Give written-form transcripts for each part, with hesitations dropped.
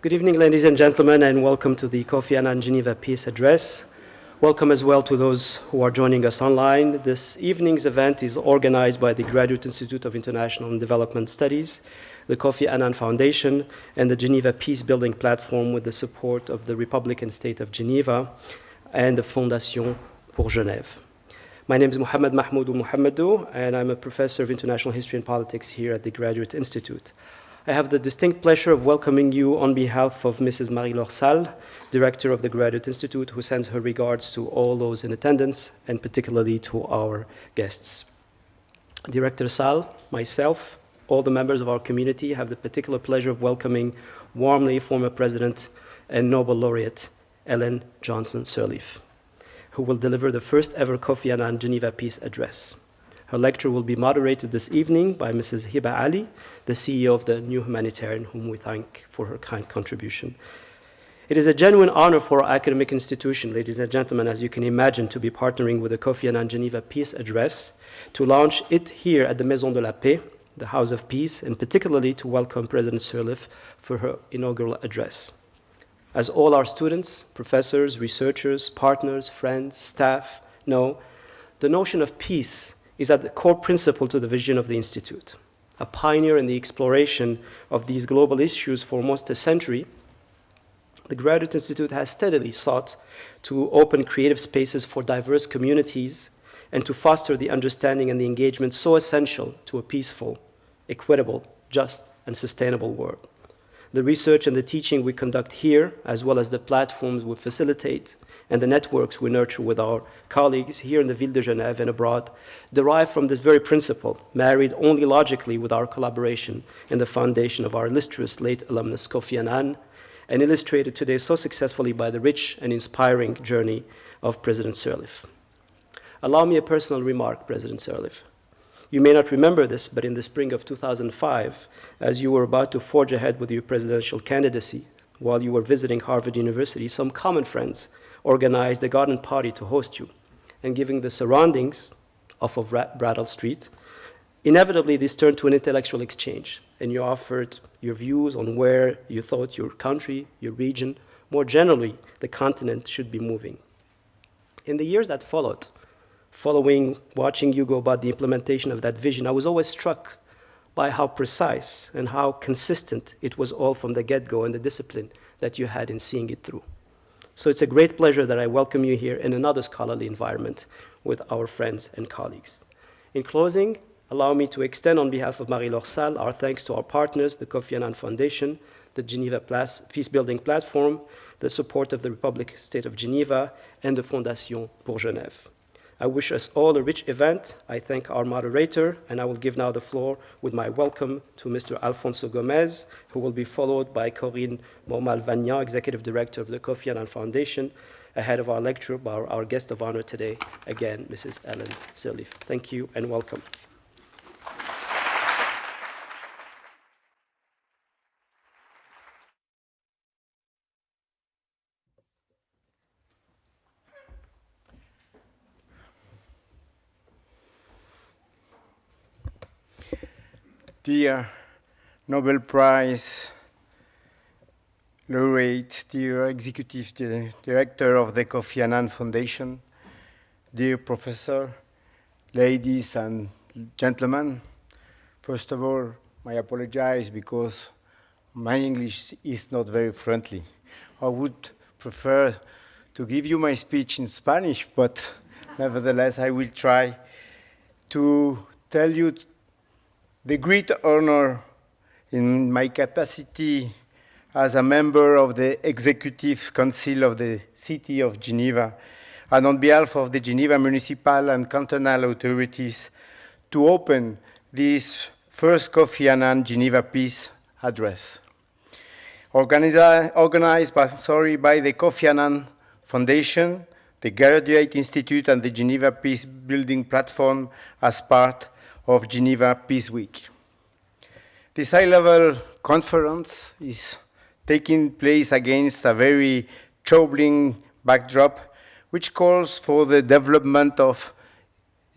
Good evening, ladies and gentlemen, and welcome to the Kofi Annan Geneva Peace Address. Welcome as well to those who are joining us online. This evening's event is organized by the Graduate Institute of International and Development Studies, the Kofi Annan Foundation, and the Geneva Peacebuilding Platform with the support of the Republic and State of Geneva and the Fondation pour Genève. My name is Mohamed Mahmoudou Mohamedou, and I'm a professor of international history and politics here at the Graduate Institute. I have the distinct pleasure of welcoming you on behalf of Mrs. Marie-Laure Salles, Director of the Graduate Institute, who sends her regards to all those in attendance, and particularly to our guests. Director Salles, myself, all the members of our community have the particular pleasure of welcoming warmly former President and Nobel Laureate Ellen Johnson Sirleaf, who will deliver the first ever Kofi Annan Geneva Peace Address. Her lecture will be moderated this evening by Mrs. Hiba Ali, the CEO of the New Humanitarian, whom we thank for her kind contribution. It is a genuine honor for our academic institution, ladies and gentlemen, as you can imagine, to be partnering with the Kofi Annan Geneva Peace Address to launch it here at the Maison de la Paix, the House of Peace, and particularly to welcome President Sirleaf for her inaugural address. As all our students, professors, researchers, partners, friends, staff know, the notion of peace is at the core principle to the vision of the Institute. A pioneer in the exploration of these global issues for almost a century, the Graduate Institute has steadily sought to open creative spaces for diverse communities and to foster the understanding and the engagement so essential to a peaceful, equitable, just, and sustainable world. The research and the teaching we conduct here, as well as the platforms we facilitate and the networks we nurture with our colleagues here in the Ville de Genève and abroad, derive from this very principle, married only logically with our collaboration in the foundation of our illustrious late alumnus Kofi Annan, and illustrated today so successfully by the rich and inspiring journey of President Sirleaf. Allow me a personal remark, President Sirleaf. You may not remember this, but in the spring of 2005, as you were about to forge ahead with your presidential candidacy, while you were visiting Harvard University, some common friends organized a garden party to host you, and given the surroundings off of Brattle Street, inevitably this turned to an intellectual exchange, and you offered your views on where you thought your country, your region, more generally, the continent should be moving. In the years that followed, watching you go about the implementation of that vision, I was always struck by how precise and how consistent it was all from the get-go and the discipline that you had in seeing it through. So it's a great pleasure that I welcome you here in another scholarly environment with our friends and colleagues. In closing, allow me to extend on behalf of Marie-Laure Salles our thanks to our partners, the Kofi Annan Foundation, the Geneva Peacebuilding Platform, the support of the Republic State of Geneva, and the Fondation pour Genève. I wish us all a rich event. I thank our moderator, and I will give now the floor with my welcome to Mr. Alfonso Gomez, who will be followed by Corinne Mormal-Vagnan, Executive Director of the Kofi Annan Foundation, ahead of our lecture by our guest of honor today, again, Mrs. Ellen Sirleaf. Thank you and welcome. Dear Nobel Prize Laureate, dear Executive Director of the Kofi Annan Foundation, dear Professor, ladies and gentlemen, first of all, I apologize because my English is not very friendly. I would prefer to give you my speech in Spanish, but nevertheless, I will try to tell you the great honor in my capacity as a member of the Executive Council of the City of Geneva, and on behalf of the Geneva municipal and cantonal authorities, to open this first Kofi Annan Geneva Peace Address. Organized by the Kofi Annan Foundation, the Graduate Institute, and the Geneva Peacebuilding Platform as part of Geneva Peace Week. This high-level conference is taking place against a very troubling backdrop, which calls for the development of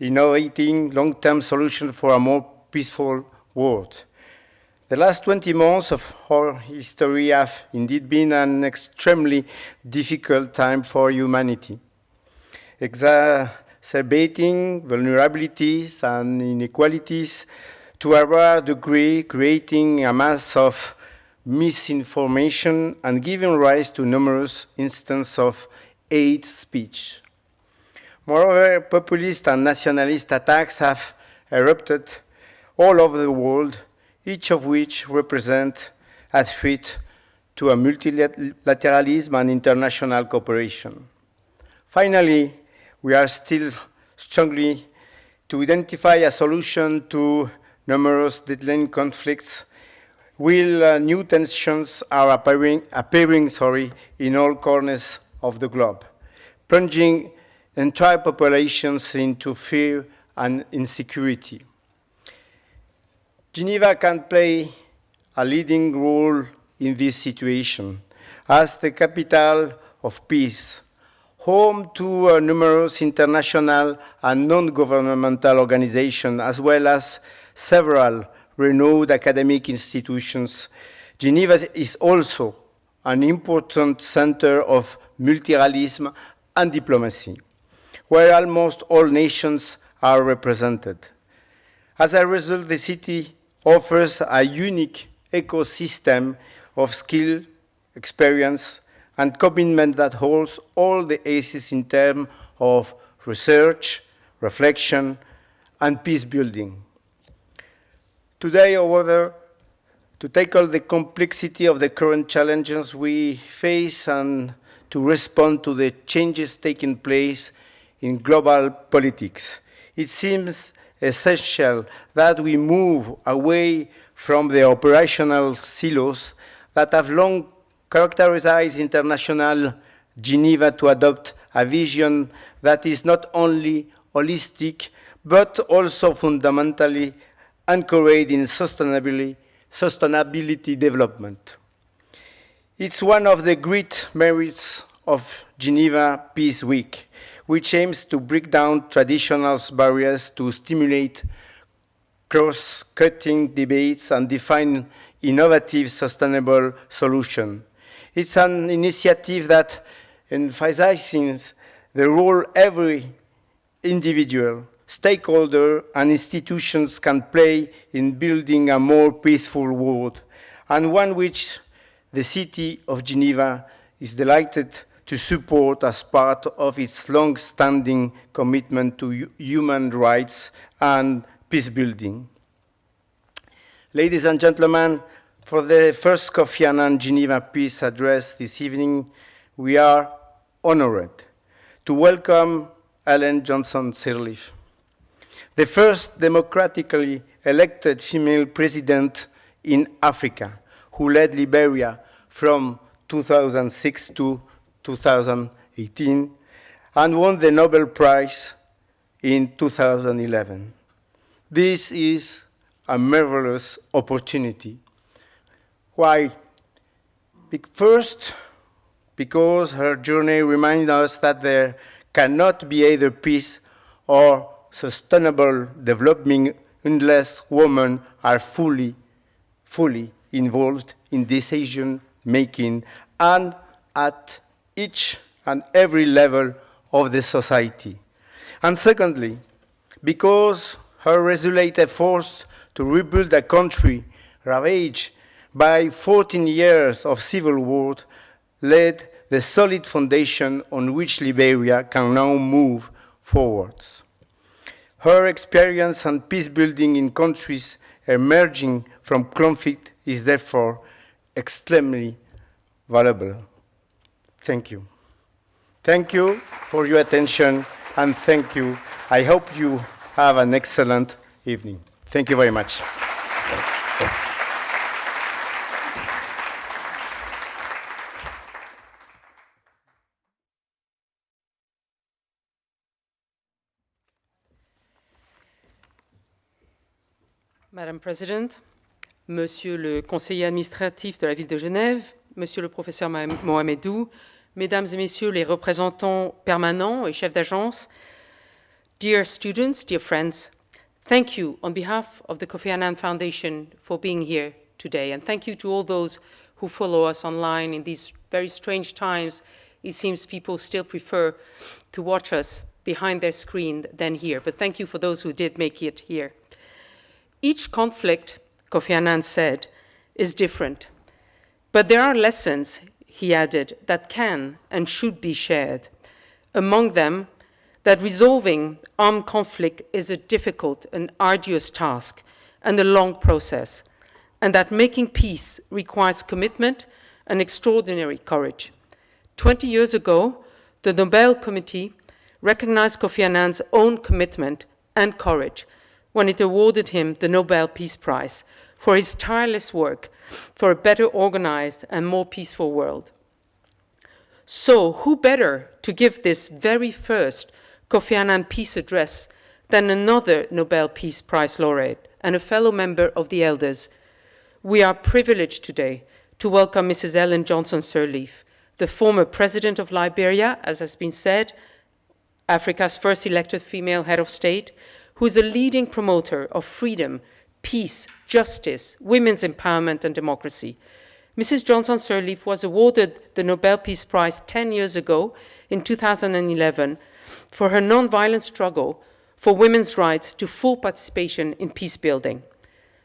innovating long-term solutions for a more peaceful world. The last 20 months of our history have indeed been an extremely difficult time for humanity, exacerbating vulnerabilities and inequalities to a rare degree, creating a mass of misinformation and giving rise to numerous instances of hate speech. Moreover, populist and nationalist attacks have erupted all over the world, each of which represent a threat to a multilateralism and international cooperation. Finally, we are still struggling to identify a solution to numerous deadline conflicts, while new tensions are appearing in all corners of the globe, plunging entire populations into fear and insecurity. Geneva can play a leading role in this situation as the capital of peace, home to numerous international and non-governmental organizations, as well as several renowned academic institutions. Geneva is also an important center of multilateralism and diplomacy, where almost all nations are represented. As a result, the city offers a unique ecosystem of skill, experience, and commitment that holds all the aces in terms of research, reflection, and peace building. Today, however, to tackle the complexity of the current challenges we face and to respond to the changes taking place in global politics, it seems essential that we move away from the operational silos that have long characterized international Geneva to adopt a vision that is not only holistic, but also fundamentally anchored in sustainability development. It's one of the great merits of Geneva Peace Week, which aims to break down traditional barriers to stimulate cross-cutting debates and define innovative, sustainable solutions. It's an initiative that emphasizes the role every individual, stakeholder, and institutions can play in building a more peaceful world, and one which the city of Geneva is delighted to support as part of its long-standing commitment to human rights and peace building. Ladies and gentlemen, for the first Kofi Annan Geneva Peace Address this evening, we are honored to welcome Ellen Johnson Sirleaf, the first democratically elected female president in Africa, who led Liberia from 2006 to 2018 and won the Nobel Prize in 2011. This is a marvelous opportunity. Why? First, because her journey reminds us that there cannot be either peace or sustainable development unless women are fully involved in decision-making and at each and every level of the society. And secondly, because her resolute efforts to rebuild a country ravaged by 14 years of civil war laid the solid foundation on which Liberia can now move forwards. Her experience and peace building in countries emerging from conflict is therefore extremely valuable. Thank you. Thank you for your attention, and thank you. I hope you have an excellent evening. Thank you very much. Madame President, Monsieur le conseiller administratif de la ville de Genève, Monsieur le professeur Mohamedou, Mesdames et Messieurs les représentants permanents et chefs d'agence, dear students, dear friends, thank you on behalf of the Kofi Annan Foundation for being here today. And thank you to all those who follow us online in these very strange times. It seems people still prefer to watch us behind their screen than here. But thank you for those who did make it here. Each conflict, Kofi Annan said, is different. But there are lessons, he added, that can and should be shared. Among them, that resolving armed conflict is a difficult and arduous task and a long process, and that making peace requires commitment and extraordinary courage. 20 years ago, the Nobel Committee recognized Kofi Annan's own commitment and courage when it awarded him the Nobel Peace Prize for his tireless work for a better organized and more peaceful world. So, who better to give this very first Kofi Annan Peace Address than another Nobel Peace Prize laureate and a fellow member of the Elders? We are privileged today to welcome Mrs. Ellen Johnson Sirleaf, the former President of Liberia, as has been said, Africa's first elected female head of state, who is a leading promoter of freedom, peace, justice, women's empowerment, and democracy. Mrs. Johnson Sirleaf was awarded the Nobel Peace Prize 10 years ago, in 2011, for her nonviolent struggle for women's rights to full participation in peace building.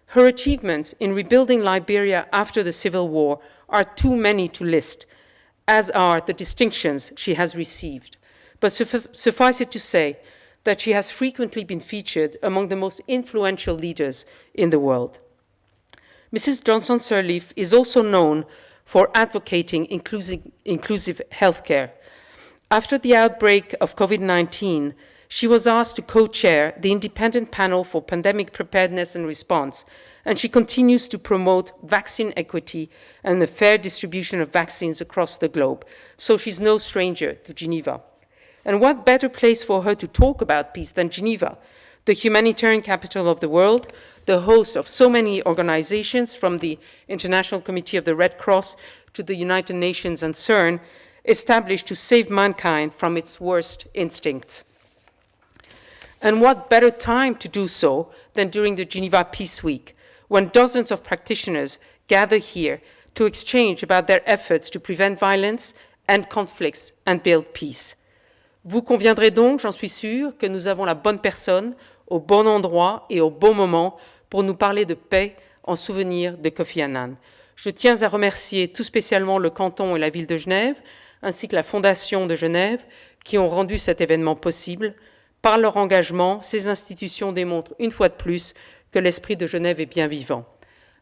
Her achievements in rebuilding Liberia after the Civil War are too many to list, as are the distinctions she has received. But suffice it to say that she has frequently been featured among the most influential leaders in the world. Mrs. Johnson Sirleaf is also known for advocating inclusive healthcare. After the outbreak of COVID-19, she was asked to co-chair the Independent Panel for Pandemic Preparedness and Response, and she continues to promote vaccine equity and the fair distribution of vaccines across the globe. So she's no stranger to Geneva. And what better place for her to talk about peace than Geneva, the humanitarian capital of the world, the host of so many organizations, from the International Committee of the Red Cross to the United Nations and CERN, established to save mankind from its worst instincts. And what better time to do so than during the Geneva Peace Week, when dozens of practitioners gather here to exchange about their efforts to prevent violence and conflicts and build peace. Vous conviendrez donc, j'en suis sûre, que nous avons la bonne personne au bon endroit et au bon moment pour nous parler de paix en souvenir de Kofi Annan. Je tiens à remercier tout spécialement le canton et la ville de Genève, ainsi que la Fondation de Genève, qui ont rendu cet événement possible. Par leur engagement, ces institutions démontrent une fois de plus que l'esprit de Genève est bien vivant.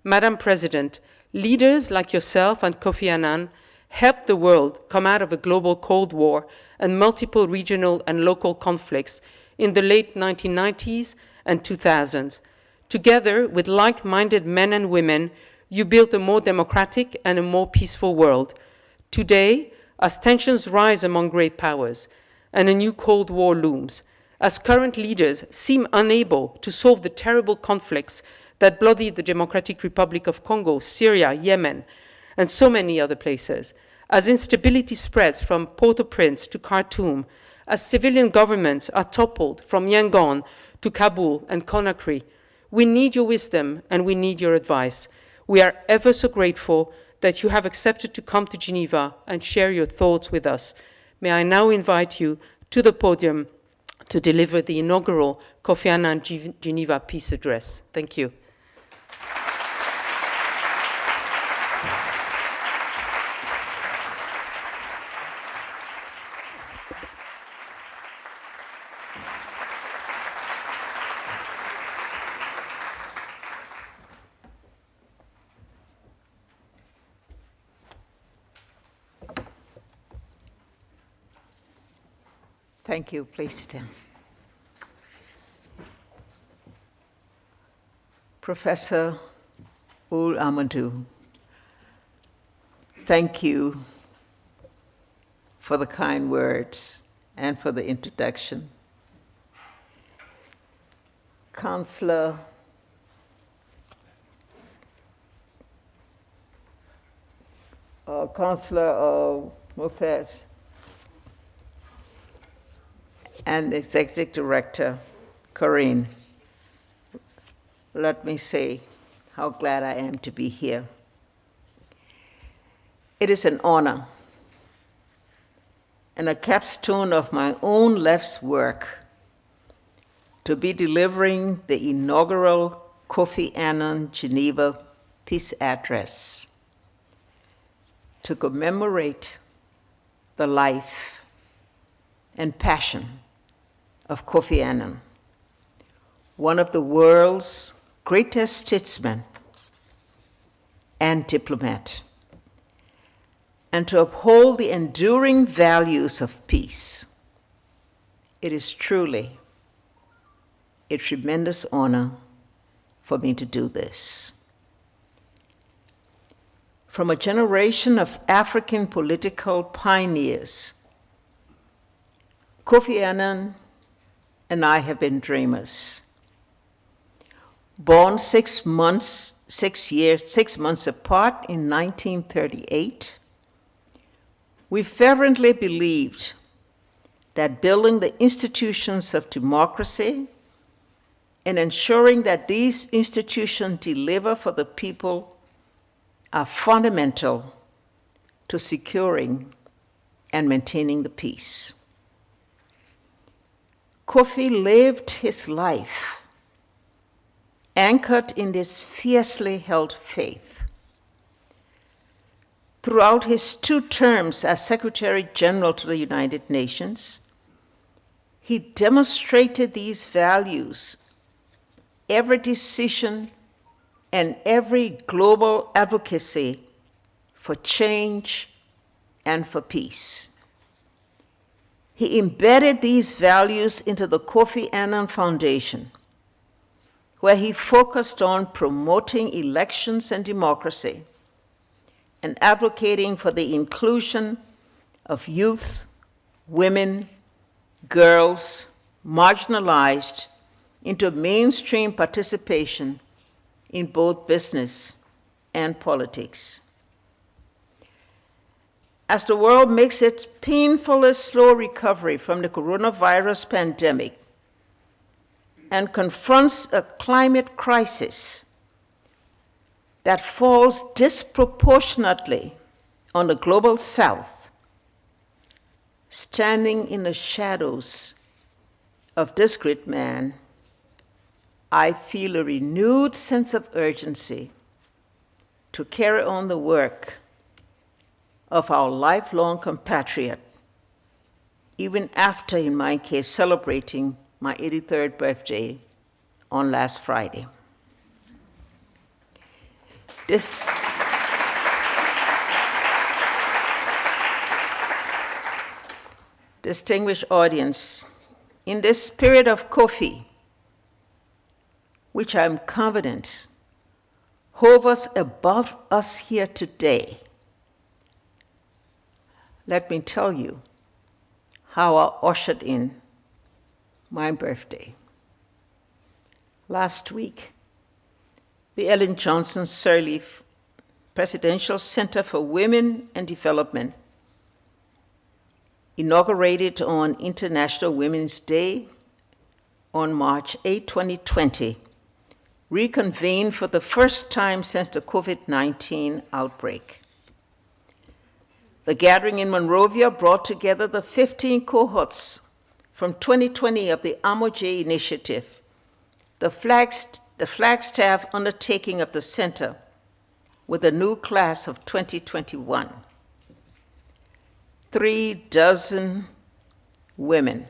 Madam President, leaders like yourself and Kofi Annan helped the world come out of a global Cold War and multiple regional and local conflicts in the late 1990s and 2000s. Together with like-minded men and women, you built a more democratic and a more peaceful world. Today, as tensions rise among great powers and a new Cold War looms, as current leaders seem unable to solve the terrible conflicts that bloodied the Democratic Republic of Congo, Syria, Yemen, and so many other places, as instability spreads from Port-au-Prince to Khartoum, as civilian governments are toppled from Yangon to Kabul and Conakry, we need your wisdom and we need your advice. We are ever so grateful that you have accepted to come to Geneva and share your thoughts with us. May I now invite you to the podium to deliver the inaugural Kofi Annan Geneva Peace Address. Thank you. Thank you. Please sit down. Professor Ul Amadou, thank you for the kind words and for the introduction. Councillor Mofet and Executive Director Corinne, let me say how glad I am to be here. It is an honor and a capstone of my own life's work to be delivering the inaugural Kofi Annan Geneva Peace Address to commemorate the life and passion of Kofi Annan, one of the world's greatest statesmen and diplomat, and to uphold the enduring values of peace. It is truly a tremendous honor for me to do this. From a generation of African political pioneers, Kofi Annan and I have been dreamers. Born 6 months apart in 1938, we fervently believed that building the institutions of democracy and ensuring that these institutions deliver for the people are fundamental to securing and maintaining the peace. Kofi lived his life anchored in this fiercely held faith. Throughout his 2 terms as Secretary General to the United Nations, he demonstrated these values every decision and every global advocacy for change and for peace. He embedded these values into the Kofi Annan Foundation, where he focused on promoting elections and democracy and advocating for the inclusion of youth, women, girls, marginalized, into mainstream participation in both business and politics. As the world makes its painfully slow recovery from the coronavirus pandemic and confronts a climate crisis that falls disproportionately on the global South, standing in the shadows of this great man, I feel a renewed sense of urgency to carry on the work of our lifelong compatriot, even after, in my case, celebrating my 83rd birthday on last Friday. Distinguished audience, in the spirit of Kofi, which I'm confident hovers above us here today, let me tell you how I ushered in my birthday. Last week, the Ellen Johnson Sirleaf Presidential Center for Women and Development, inaugurated on International Women's Day on March 8, 2020, reconvened for the first time since the COVID-19 outbreak. The gathering in Monrovia brought together the 15 cohorts from 2020 of the AMOJ initiative, the Flagstaff undertaking of the center, with a new class of 2021. 36 women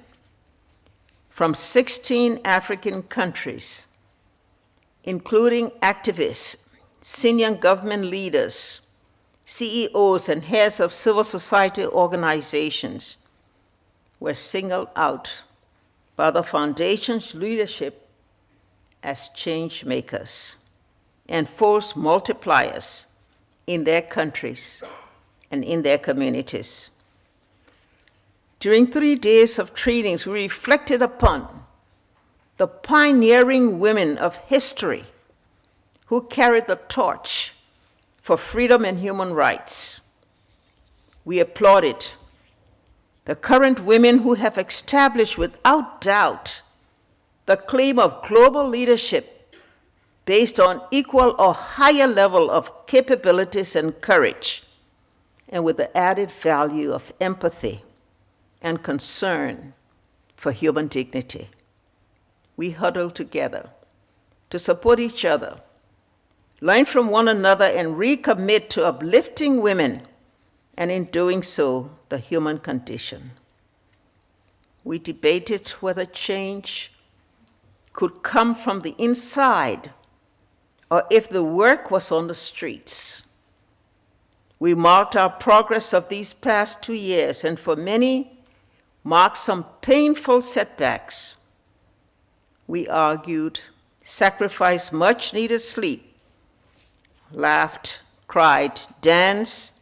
from 16 African countries, including activists, senior government leaders, CEOs, and heads of civil society organizations, were singled out by the Foundation's leadership as change makers and force multipliers in their countries and in their communities. During 3 days of trainings, we reflected upon the pioneering women of history who carried the torch for freedom and human rights. We applauded the current women who have established without doubt the claim of global leadership based on equal or higher level of capabilities and courage, and with the added value of empathy and concern for human dignity. We huddle together to support each other, learn from one another, and recommit to uplifting women, and in doing so, the human condition. We debated whether change could come from the inside or if the work was on the streets. We marked our progress of these past 2 years, and for many, marked some painful setbacks. We argued, sacrificed much needed sleep, laughed, cried, danced.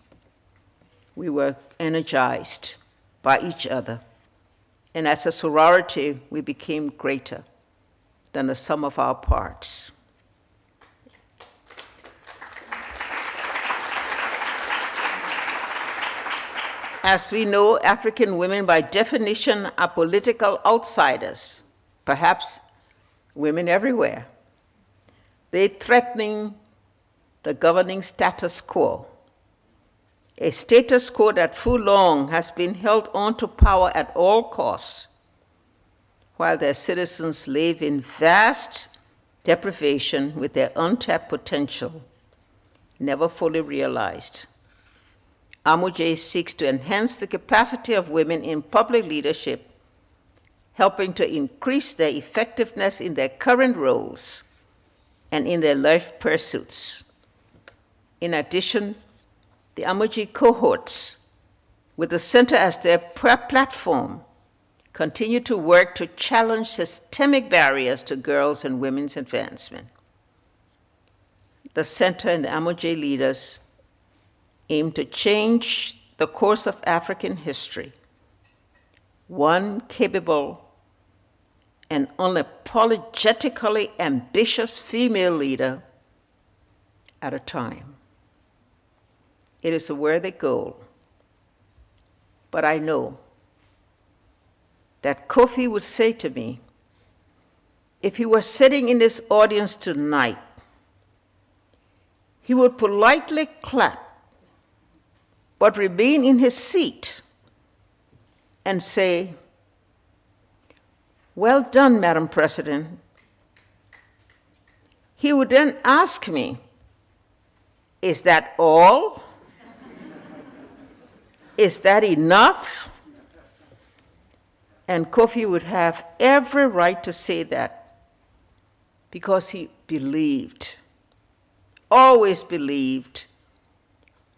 We were energized by each other. And as a sorority, we became greater than the sum of our parts. As we know, African women by definition are political outsiders, perhaps women everywhere. They threaten the governing status quo, a status quo that for long has been held on to power at all costs, while their citizens live in vast deprivation with their untapped potential never fully realized. Amuje seeks to enhance the capacity of women in public leadership, helping to increase their effectiveness in their current roles and in their life pursuits. In addition, the Amuje cohorts, with the center as their platform, continue to work to challenge systemic barriers to girls' and women's advancement. The center and the Amuje leaders aim to change the course of African history, one capable and unapologetically ambitious female leader at a time. It is a worthy goal, but I know that Kofi would say to me, if he were sitting in this audience tonight, he would politely clap, but remain in his seat and say, "Well done, Madam President." He would then ask me, "Is that all? Is that enough?" And Kofi would have every right to say that because he believed, always believed,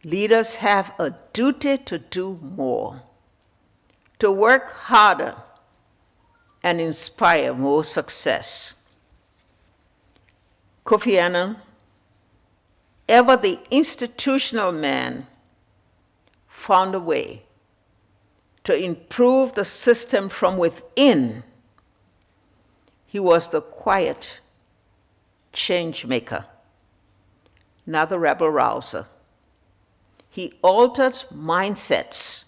leaders have a duty to do more, to work harder and inspire more success. Kofi Annan, ever the institutional man, found a way to improve the system from within. He was the quiet change maker, not the rebel rouser. He altered mindsets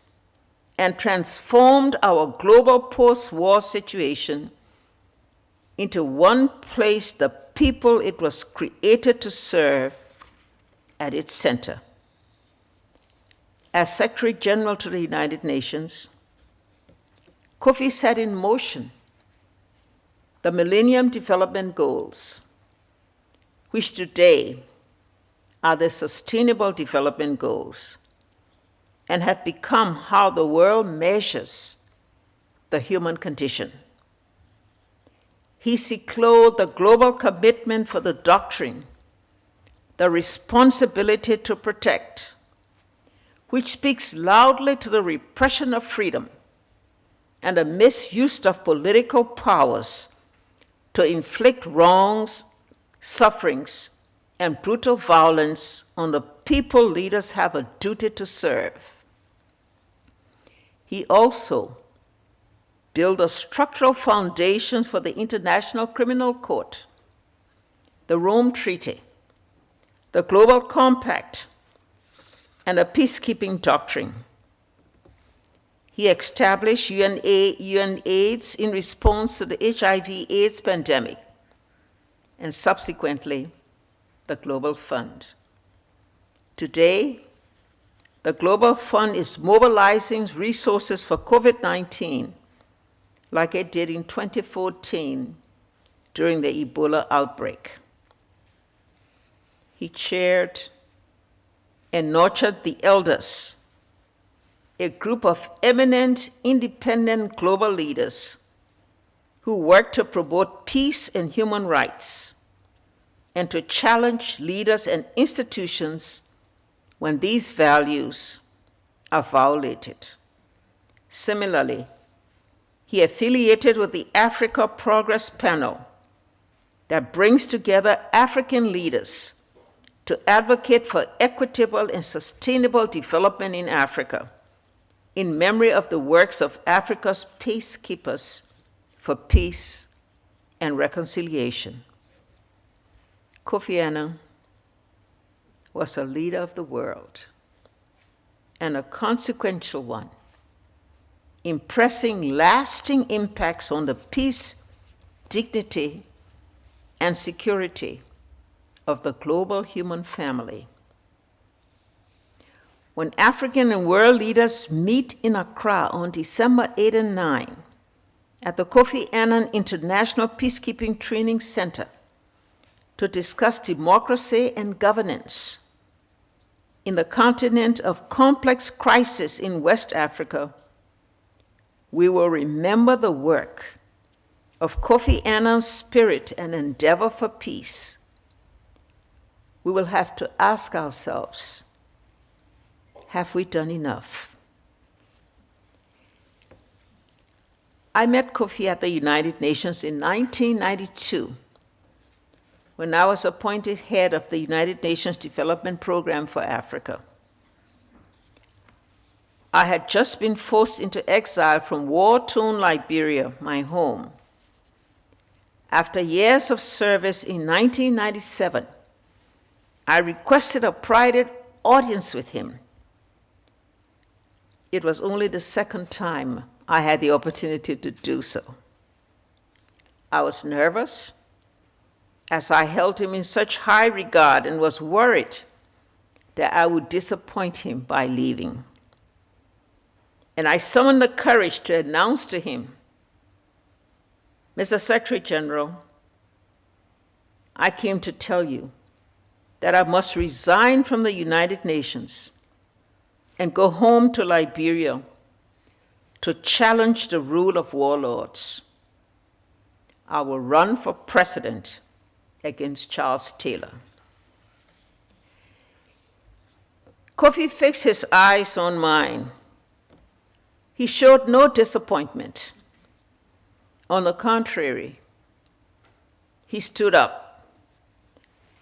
and transformed our global post-war situation into one place the people it was created to serve at its center. As Secretary General to the United Nations, Kofi set in motion the Millennium Development Goals, which today are the Sustainable Development Goals and have become how the world measures the human condition. He secluded the global commitment for the doctrine, the responsibility to protect, which speaks loudly to the repression of freedom and the misuse of political powers to inflict wrongs, sufferings, and brutal violence on the people leaders have a duty to serve. He also built the structural foundations for the International Criminal Court, the Rome Treaty, the Global Compact, and a peacekeeping doctrine. He established UNAIDS in response to the HIV/AIDS pandemic, and subsequently the Global Fund. Today, the Global Fund is mobilizing resources for COVID-19 like it did in 2014 during the Ebola outbreak. He chaired and nurtured the Elders, a group of eminent independent global leaders who work to promote peace and human rights and to challenge leaders and institutions when these values are violated. Similarly, he affiliated with the Africa Progress Panel that brings together African leaders to advocate for equitable and sustainable development in Africa, in memory of the works of Africa's peacekeepers for peace and reconciliation. Kofi Annan was a leader of the world, and a consequential one, impressing lasting impacts on the peace, dignity, and security of the global human family. When African and world leaders meet in Accra on December 8 and 9 at the Kofi Annan International Peacekeeping Training Center to discuss democracy and governance in the continent of complex crisis in West Africa, we will remember the work of Kofi Annan's spirit and endeavor for peace. We will have to ask ourselves, have we done enough? I met Kofi at the United Nations in 1992 when I was appointed head of the United Nations Development Program for Africa. I had just been forced into exile from war-torn Liberia, my home. After years of service in 1997, I requested a private audience with him. It was only the second time I had the opportunity to do so. I was nervous, as I held him in such high regard and was worried that I would disappoint him by leaving. And I summoned the courage to announce to him, Mr. Secretary General, I came to tell you that I must resign from the United Nations and go home to Liberia to challenge the rule of warlords. I will run for president against Charles Taylor. Kofi fixed his eyes on mine. He showed no disappointment. On the contrary, he stood up,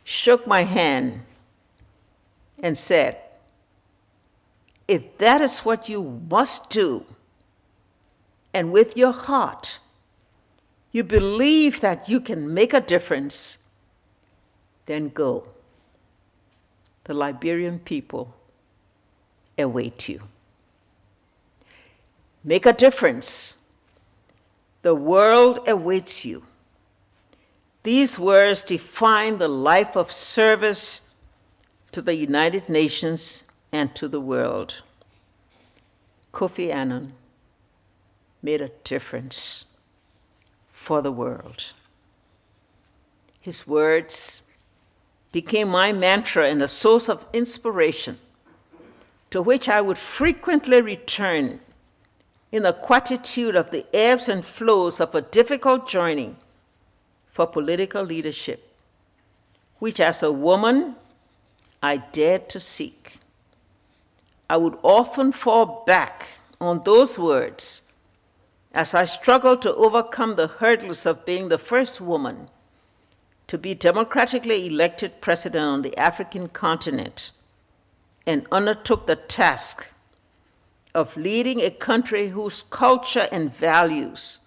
shook my hand, and said, if that is what you must do, and with your heart, you believe that you can make a difference, then go. The Liberian people await you. Make a difference. The world awaits you. These words define the life of service to the United Nations and to the world. Kofi Annan made a difference for the world. His words became my mantra and a source of inspiration to which I would frequently return in the quietude of the ebbs and flows of a difficult journey for political leadership, which as a woman I dared to seek. I would often fall back on those words as I struggled to overcome the hurdles of being the first woman to be democratically elected president on the African continent and undertook the task of leading a country whose culture and values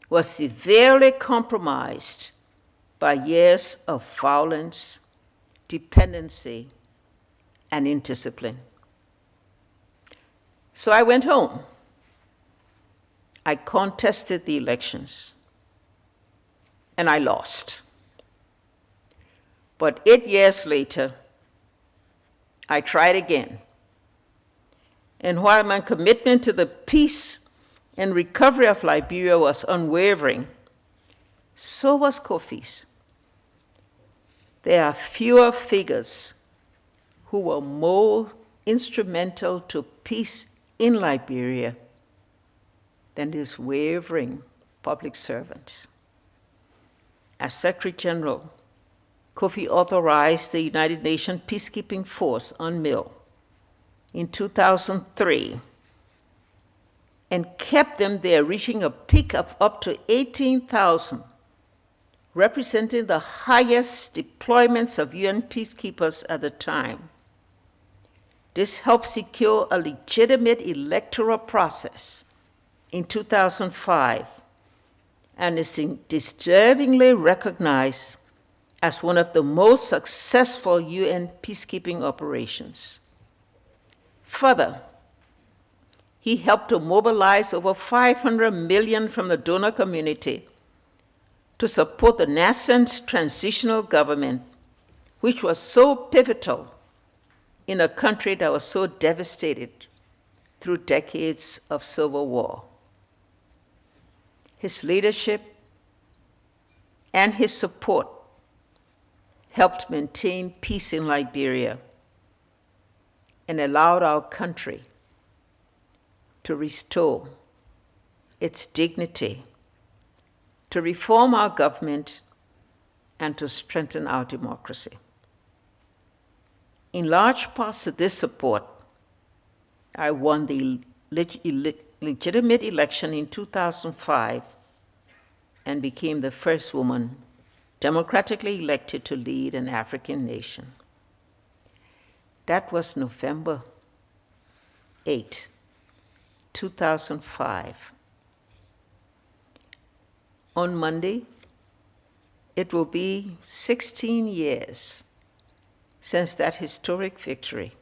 were severely compromised by years of violence, dependency, and indiscipline. So I went home. I contested the elections, and I lost. But 8 years later, I tried again. And while my commitment to the peace and recovery of Liberia was unwavering, so was Kofi's. There are fewer figures who were more instrumental to peace in Liberia than this wavering public servant. As Secretary General, Kofi authorized the United Nations Peacekeeping Force, UNMIL, in 2003 and kept them there, reaching a peak of up to 18,000, representing the highest deployments of UN peacekeepers at the time. This helped secure a legitimate electoral process in 2005 and is deservingly recognized as one of the most successful UN peacekeeping operations. Further, he helped to mobilize over $500 million from the donor community to support the nascent transitional government, which was so pivotal in a country that was so devastated through decades of civil war. His leadership and his support helped maintain peace in Liberia and allowed our country to restore its dignity, to reform our government, and to strengthen our democracy. In large parts of this support, I won the legitimate election in 2005 and became the first woman democratically elected to lead an African nation. That was November 8, 2005. On Monday, it will be 16 years since that historic victory.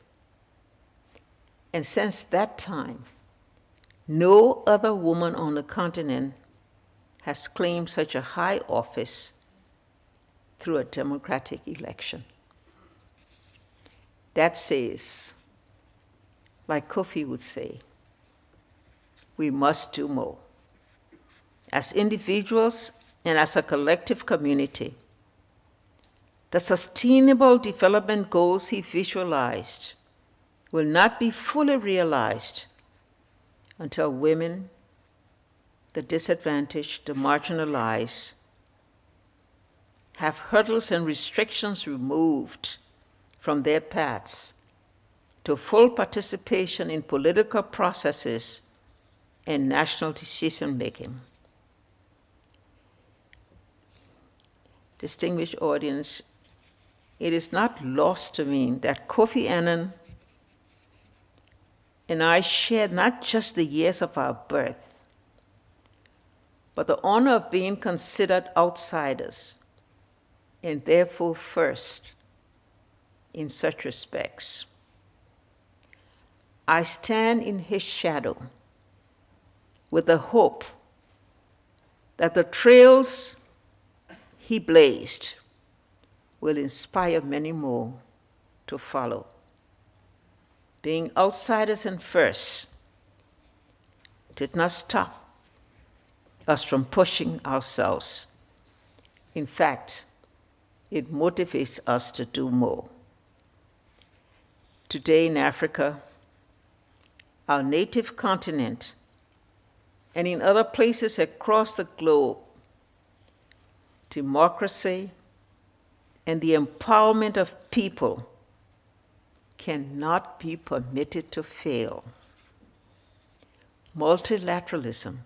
And since that time, no other woman on the continent has claimed such a high office through a democratic election. That says, like Kofi would say, we must do more. As individuals and as a collective community, the sustainable development goals he visualized will not be fully realized until women, the disadvantaged, the marginalized, have hurdles and restrictions removed from their paths to full participation in political processes and national decision-making. Distinguished audience, it is not lost to me that Kofi Annan and I shared not just the years of our birth, but the honor of being considered outsiders and therefore first in such respects. I stand in his shadow with the hope that the trails he blazed will inspire many more to follow. Being outsiders and first did not stop us from pushing ourselves. In fact, it motivates us to do more. Today in Africa, our native continent, and in other places across the globe, democracy and the empowerment of people cannot be permitted to fail. Multilateralism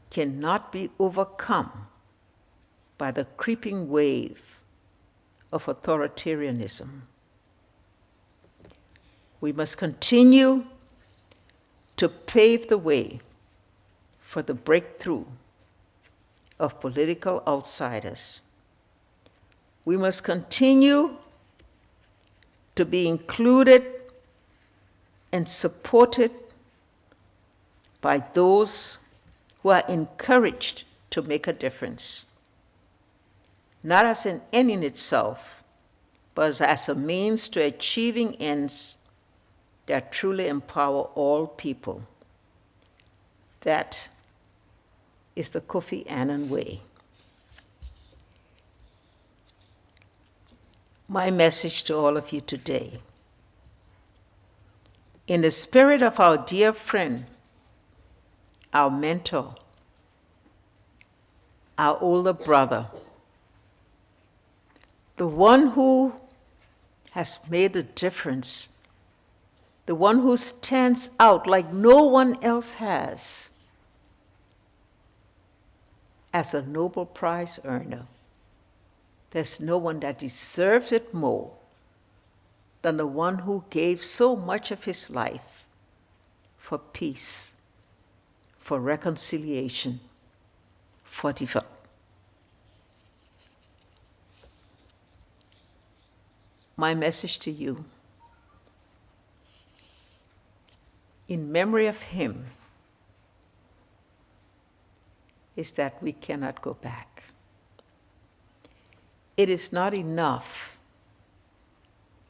cannot be overcome by the creeping wave of authoritarianism. We must continue to pave the way for the breakthrough of political outsiders. We must continue to be included and supported by those who are encouraged to make a difference. not as an end in itself, but as a means to achieving ends that truly empower all people. That is the Kofi Annan way. My message to all of you today, in the spirit of our dear friend, our mentor, our older brother, the one who has made a difference, the one who stands out like no one else has, as a Nobel Prize earner. There's no one that deserves it more than the one who gave so much of his life for peace, for reconciliation, for development. My message to you, in memory of him, is that we cannot go back. It is not enough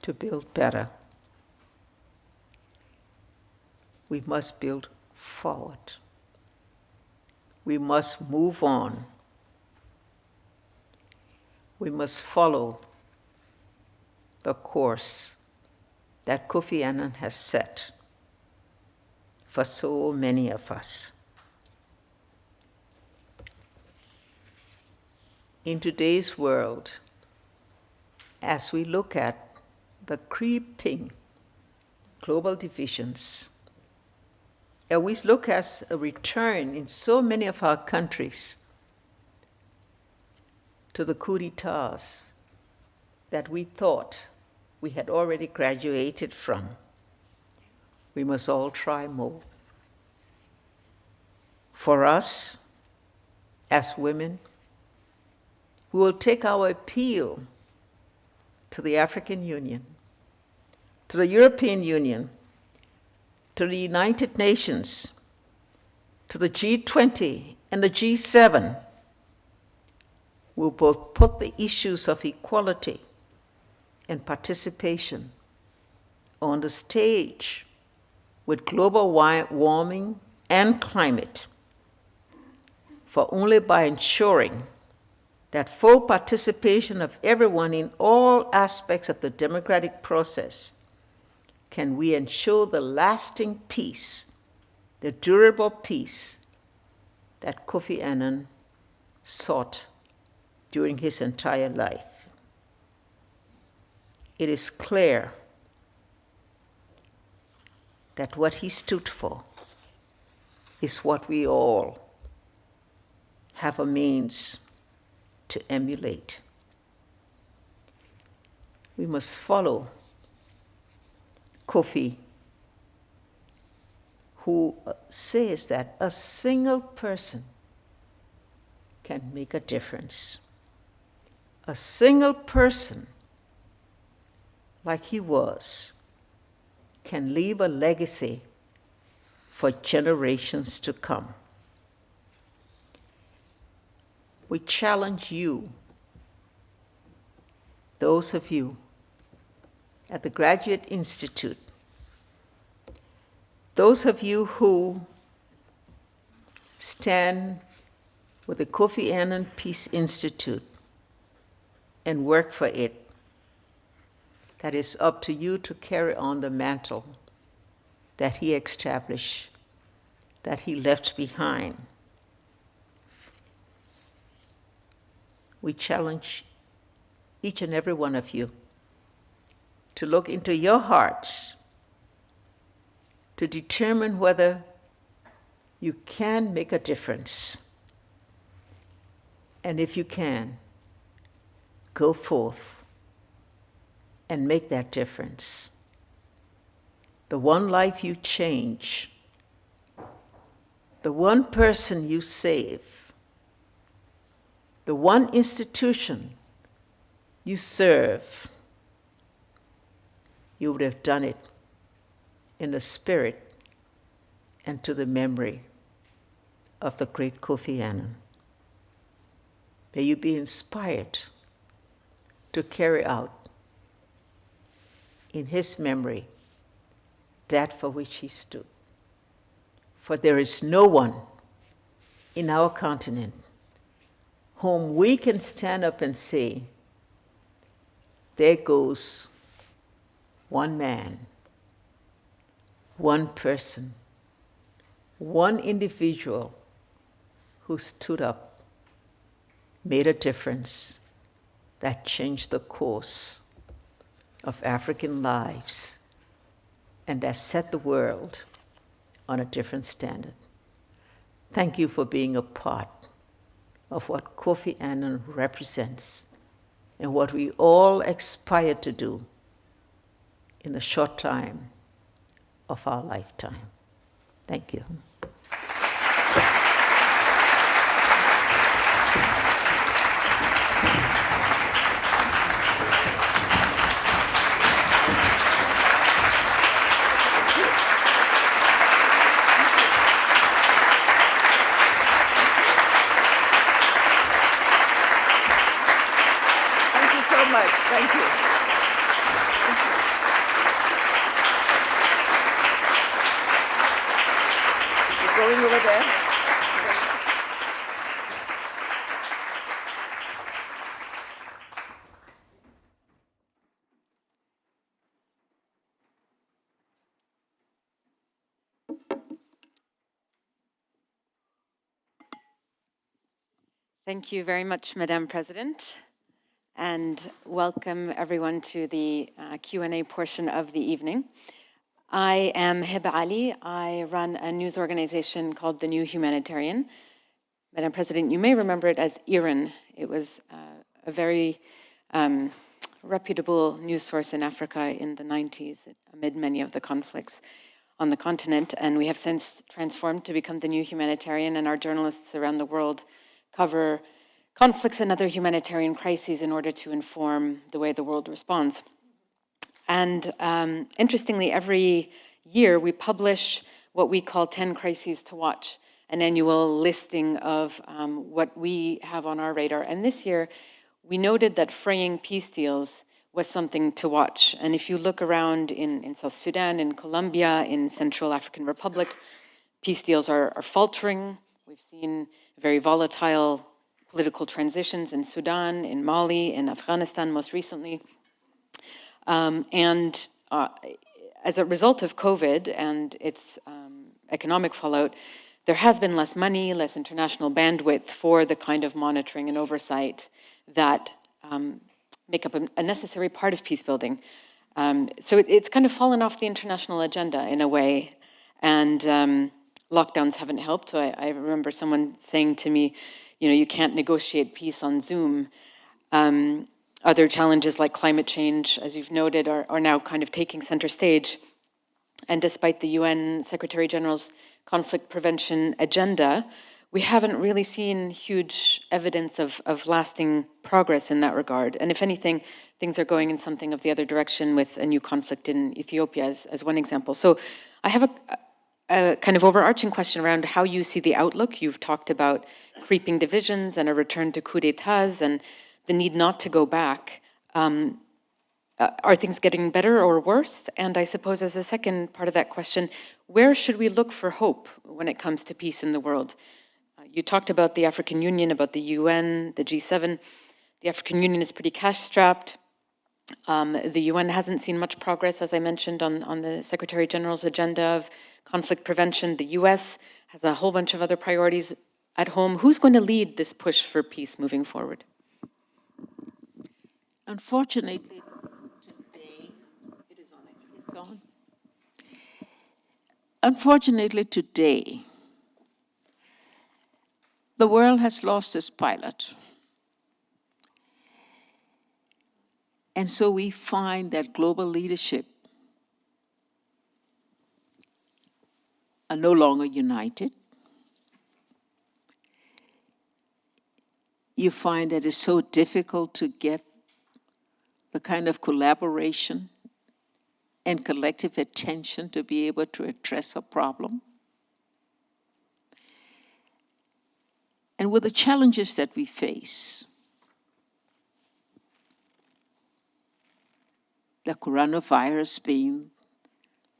to build better. We must build forward. We must move on. We must follow the course that Kofi Annan has set for so many of us. In today's world, as we look at the creeping global divisions, and we look at a return in so many of our countries to the coup d'etats that we thought we had already graduated from, we must all try more. For us, as women, we will take our appeal to the African Union, to the European Union, to the United Nations, to the G20 and the G7. We'll both put the issues of equality and participation on the stage with global warming and climate, for only by ensuring that full participation of everyone in all aspects of the democratic process can we ensure the lasting peace, the durable peace that Kofi Annan sought during his entire life. It is clear that what he stood for is what we all have a means to emulate. We must follow Kofi, who says that a single person can make a difference. A single person, like he was, can leave a legacy for generations to come. We challenge you, those of you at the Graduate Institute, those of you who stand with the Kofi Annan Peace Institute and work for it, that is up to you to carry on the mantle that he established, that he left behind. We challenge each and every one of you to look into your hearts, to determine whether you can make a difference. And if you can, go forth and make that difference. The one life you change, the one person you save, the one institution you serve, you would have done it in the spirit and to the memory of the great Kofi Annan. May you be inspired to carry out in his memory that for which he stood. For there is no one in our continent whom we can stand up and say, there goes one man, one person, one individual who stood up, made a difference that changed the course of African lives and that set the world on a different standard. Thank you for being a part of what Kofi Annan represents and what we all aspire to do in the short time of our lifetime. Thank you. Thank you so much. Thank you. Going over there. Thank you very much, Madam President, and welcome everyone to the Q&A portion of the evening. I am Hiba Ali. I run a news organization called The New Humanitarian. Madam President, you may remember it as IRAN. It was a very reputable news source in Africa in the 90s amid many of the conflicts on the continent, and we have since transformed to become The New Humanitarian, and our journalists around the world cover conflicts and other humanitarian crises in order to inform the way the world responds. And interestingly, every year we publish what we call 10 Crises to Watch, an annual listing of what we have on our radar. And this year, we noted that fraying peace deals was something to watch. And if you look around in South Sudan, in Colombia, in Central African Republic, peace deals are faltering. We've seen very volatile political transitions in Sudan, in Mali, in Afghanistan most recently. As a result of COVID and its economic fallout, there has been less money, less international bandwidth for the kind of monitoring and oversight that make up a necessary part of peace building. So it's kind of fallen off the international agenda in a way, and lockdowns haven't helped. So I remember someone saying to me, you can't negotiate peace on Zoom. Other challenges like climate change, as you've noted, are now kind of taking center stage. And despite the UN Secretary General's conflict prevention agenda, we haven't really seen huge evidence of lasting progress in that regard. And if anything, things are going in something of the other direction with a new conflict in Ethiopia as one example. So I have a kind of overarching question around how you see the outlook. You've talked about creeping divisions and a return to coups d'etats and the need not to go back. Are things getting better or worse? And I suppose as a second part of that question, where should we look for hope when it comes to peace in the world? You talked about the African Union, about the UN, the G7. The African Union is pretty cash-strapped. The UN hasn't seen much progress, as I mentioned, on the Secretary General's agenda of conflict prevention. The US has a whole bunch of other priorities at home. Who's going to lead this push for peace moving forward? Unfortunately, today, it's on. Unfortunately, today, the world has lost its pilot. And so we find that global leadership are no longer united. You find that it's so difficult to get the kind of collaboration and collective attention to be able to address a problem. And with the challenges that we face, the coronavirus being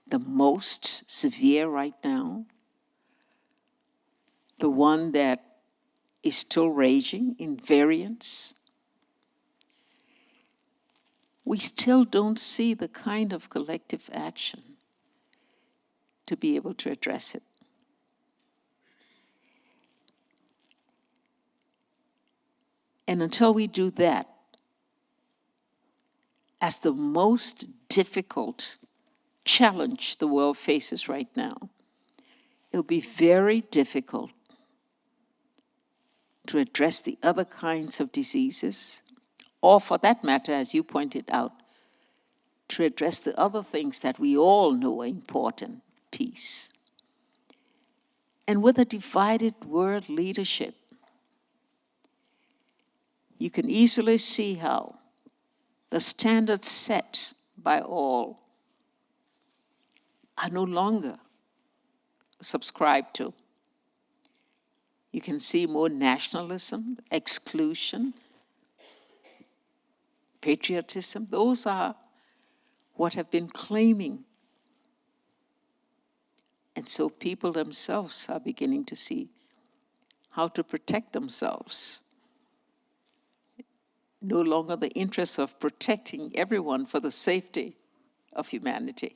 the most severe right now, the one that is still raging in variants, we still don't see the kind of collective action to be able to address it. And until we do that, as the most difficult challenge the world faces right now, it'll be very difficult to address the other kinds of diseases, or for that matter, as you pointed out, to address the other things that we all know are important, peace. And with a divided world leadership, you can easily see how the standards set by all are no longer subscribed to. You can see more nationalism, exclusion, patriotism. Those are what have been claiming. And so people themselves are beginning to see how to protect themselves. No longer the interest of protecting everyone for the safety of humanity.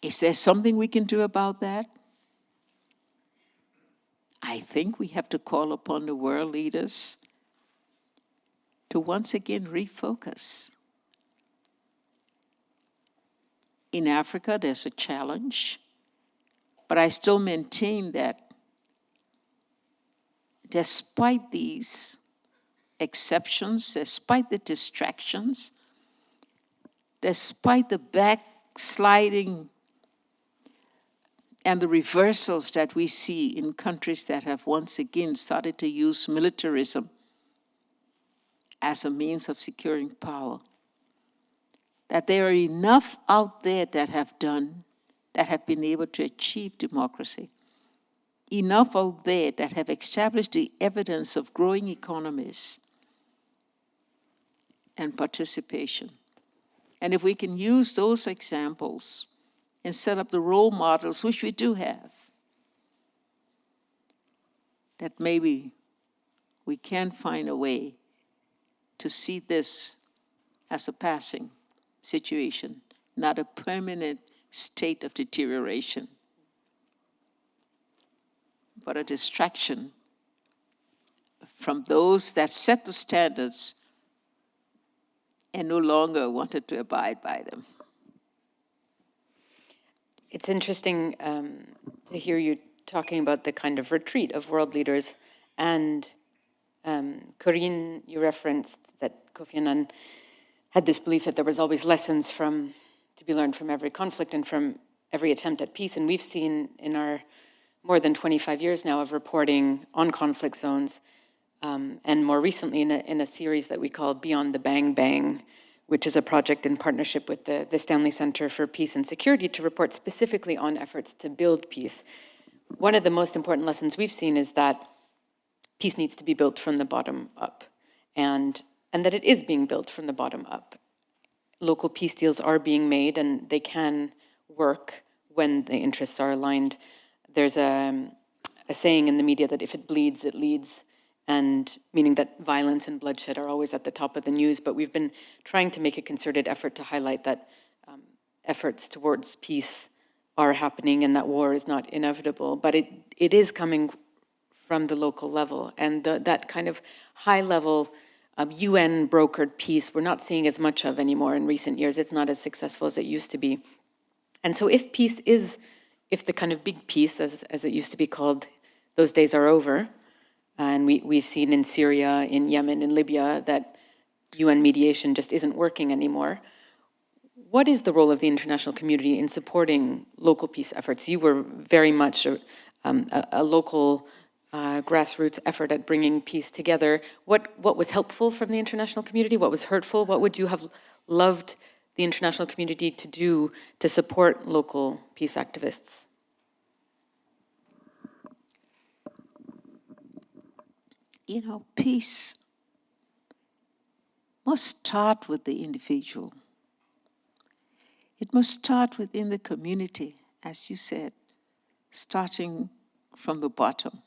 Is there something we can do about that? I think we have to call upon the world leaders to once again refocus. In Africa, there's a challenge, but I still maintain that despite these exceptions, despite the distractions, despite the backsliding and the reversals that we see in countries that have once again started to use militarism as a means of securing power, that there are enough out there that have been able to achieve democracy, enough out there that have established the evidence of growing economies and participation. And if we can use those examples and set up the role models, which we do have, that maybe we can find a way to see this as a passing situation, not a permanent state of deterioration, but a distraction from those that set the standards and no longer wanted to abide by them. It's interesting to hear you talking about the kind of retreat of world leaders. And Corinne, you referenced that Kofi Annan had this belief that there was always lessons to be learned from every conflict and from every attempt at peace. And we've seen in our more than 25 years now of reporting on conflict zones, and more recently in a series that we call Beyond the Bang Bang, which is a project in partnership with the Stanley Center for Peace and Security to report specifically on efforts to build peace. One of the most important lessons we've seen is that peace needs to be built from the bottom up, and that it is being built from the bottom up. Local peace deals are being made, and they can work when the interests are aligned. There's a saying in the media that if it bleeds, it leads, and meaning that violence and bloodshed are always at the top of the news. But we've been trying to make a concerted effort to highlight that efforts towards peace are happening and that war is not inevitable. But it is coming from the local level, and that kind of high-level UN-brokered peace we're not seeing as much of anymore in recent years. It's not as successful as it used to be. And so if the kind of big peace, as it used to be called, those days are over, and we've seen in Syria, in Yemen, in Libya, that UN mediation just isn't working anymore. What is the role of the international community in supporting local peace efforts? You were very much a local grassroots effort at bringing peace together. What was helpful from the international community? What was hurtful? What would you have loved the international community to do to support local peace activists? Peace must start with the individual. It must start within the community, as you said, starting from the bottom.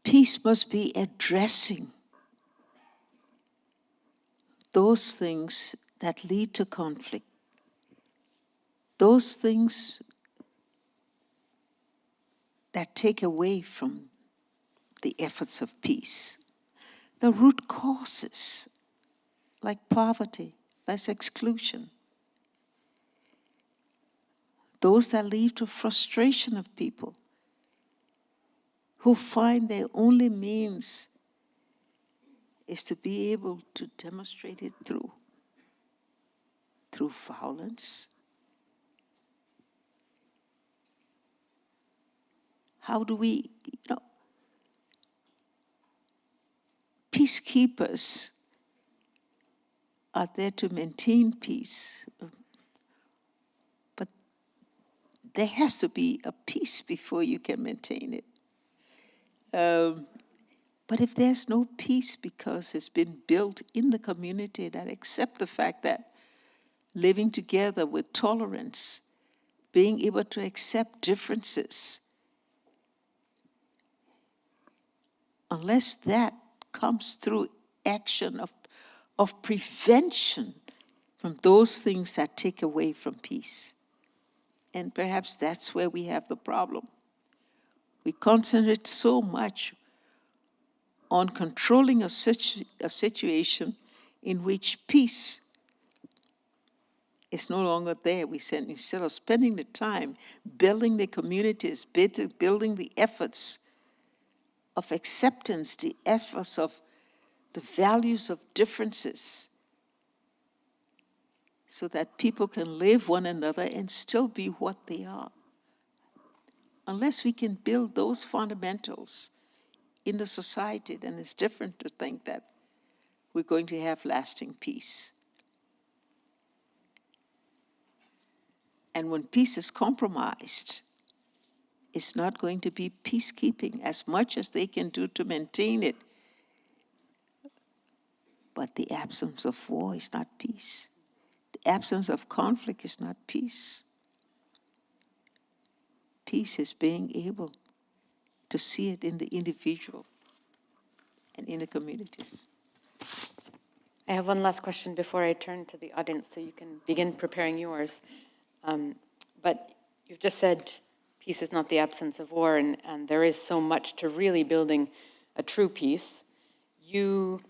Peace must be addressing those things that lead to conflict, those things that take away from the efforts of peace, the root causes, like poverty, like exclusion, those that lead to frustration of people who find their only means is to be able to demonstrate it through violence. How do we, peacekeepers are there to maintain peace, but there has to be a peace before you can maintain it. But if there's no peace because it's been built in the community that accept the fact that living together with tolerance, being able to accept differences, unless that comes through action of prevention from those things that take away from peace. And perhaps that's where we have the problem. We concentrate so much on controlling a situation in which peace is no longer there. We said instead of spending the time building the communities, building the efforts of acceptance, the efforts of the values of differences, so that people can live one another and still be what they are. Unless we can build those fundamentals in the society, then it's different to think that we're going to have lasting peace. And when peace is compromised, it's not going to be peacekeeping as much as they can do to maintain it. But the absence of war is not peace. The absence of conflict is not peace. Peace is being able to see it in the individual and in the communities. I have one last question before I turn to the audience so you can begin preparing yours. But you've just said peace is not the absence of war, and there is so much to really building a true peace. You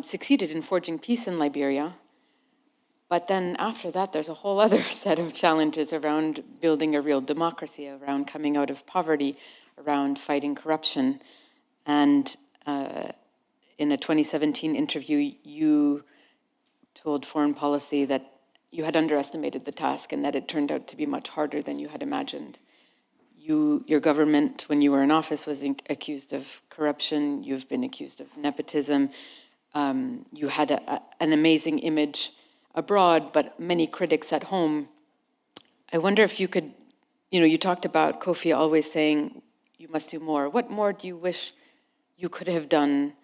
succeeded in forging peace in Liberia, but then after that, there's a whole other set of challenges around building a real democracy, around coming out of poverty, around fighting corruption. And in a 2017 interview, you told Foreign Policy that you had underestimated the task and that it turned out to be much harder than you had imagined. Your government, when you were in office, was accused of corruption. You've been accused of nepotism. You had an amazing image abroad, but many critics at home. I wonder if you could, you talked about Kofi always saying, you must do more. What more do you wish you could have done?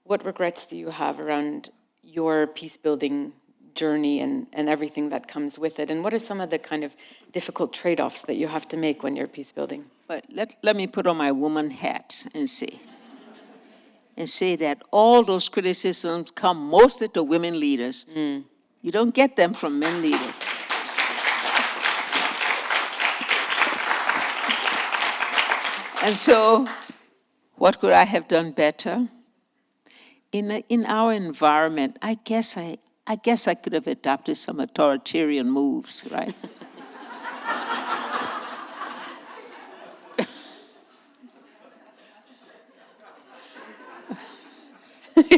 What regrets do you have around your peace-building journey and everything that comes with it? And what are some of the kind of difficult trade-offs that you have to make when you're peace-building? But let me put on my woman hat and say that all those criticisms come mostly to women leaders. You don't get them from men leaders. And so, what could I have done better? In our environment, I guess I could have adopted some authoritarian moves, right?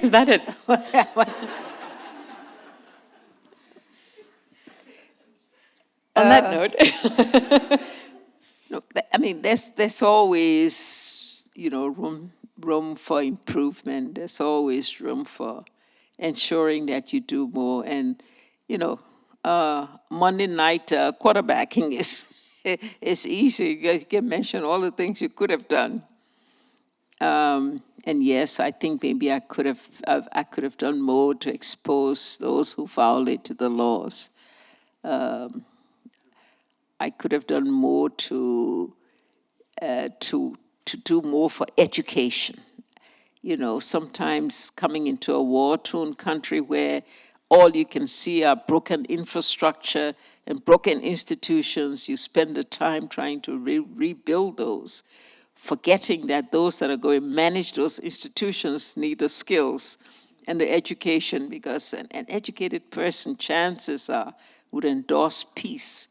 Is that it? On that note. No, I mean, there's always, room for improvement. There's always room for ensuring that you do more. And, Monday night quarterbacking is easy. You can mention all the things you could have done. And And yes, I think maybe I could have done more to expose those who violated the laws. I could have done more to do more for education. You know, sometimes coming into a war-torn country where all you can see are broken infrastructure and broken institutions, you spend the time trying to rebuild those, forgetting that those that are going to manage those institutions need the skills and the education, because an educated person, chances are, would endorse peace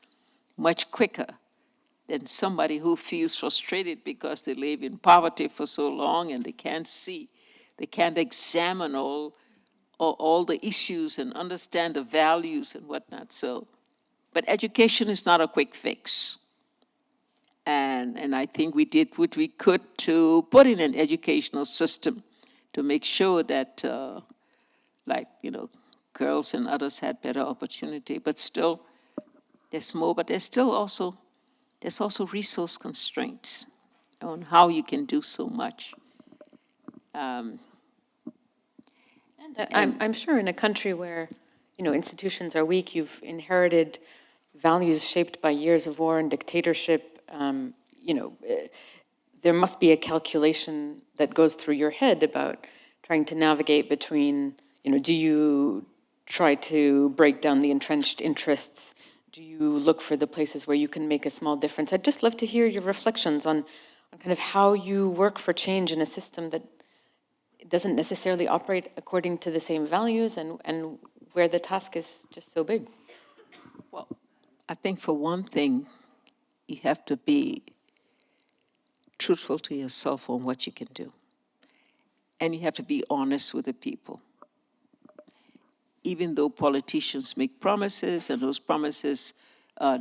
much quicker than somebody who feels frustrated because they live in poverty for so long and they can't see, they can't examine all the issues and understand the values and whatnot. So, but education is not a quick fix. And I think we did what we could to put in an educational system to make sure that, like, you know, girls and others had better opportunity. But still, there's more, but there's also resource constraints on how you can do so much. And I'm sure in a country where, you know, institutions are weak, you've inherited values shaped by years of war and dictatorship. You know, there must be a calculation that goes through your head about trying to navigate between, you know, do you try to break down the entrenched interests? Do you look for the places where you can make a small difference? I'd just love to hear your reflections on kind of how you work for change in a system that doesn't necessarily operate according to the same values, and where the task is just so big. Well, I think for one thing, you have to be truthful to yourself on what you can do. And you have to be honest with the people. Even though politicians make promises and those promises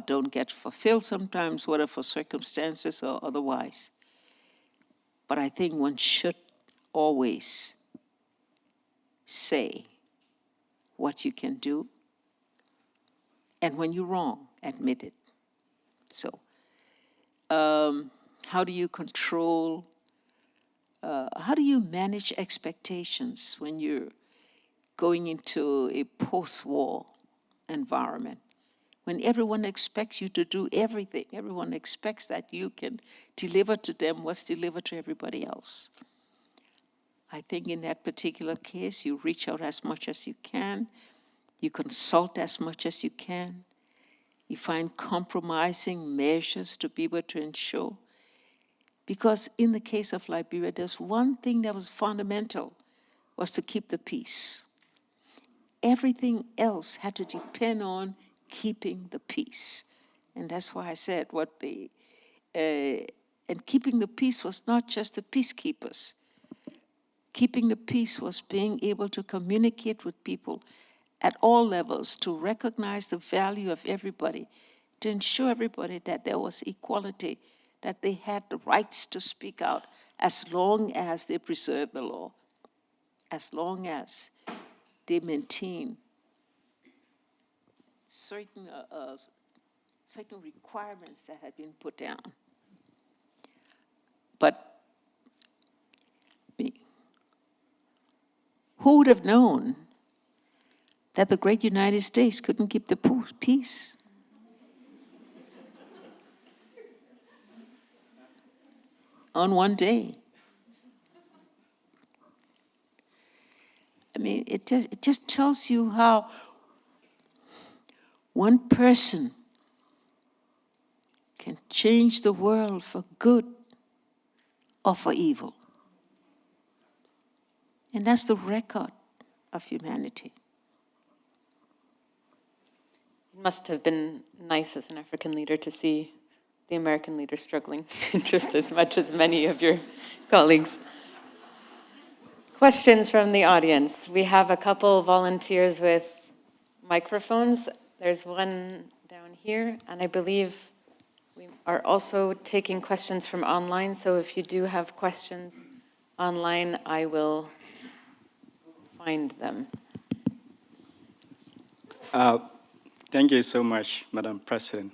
don't get fulfilled sometimes, whether for circumstances or otherwise. But I think one should always say what you can do, and when you're wrong, admit it. So, how do you control, how do you manage expectations when you're going into a post-war environment? When everyone expects you to do everything, everyone expects that you can deliver to them what's delivered to everybody else. I think in that particular case, you reach out as much as you can, you consult as much as you can, you find compromising measures to be able to ensure. Because in the case of Liberia, there's one thing that was fundamental, was to keep the peace. Everything else had to depend on keeping the peace. And that's why I said and keeping the peace was not just the peacekeepers. Keeping the peace was being able to communicate with people at all levels, to recognize the value of everybody, to ensure everybody that there was equality, that they had the rights to speak out as long as they preserved the law, as long as they maintain certain requirements that had been put down. But who would have known that the great United States couldn't keep the peace? On one day. I mean, it just tells you how one person can change the world for good or for evil. And that's the record of humanity. It must have been nice as an African leader to see the American leader struggling just as much as many of your colleagues. Questions from the audience. We have a couple volunteers with microphones. There's one down here, and I believe we are also taking questions from online, so if you do have questions online, I will find them. Thank you so much, Madam President.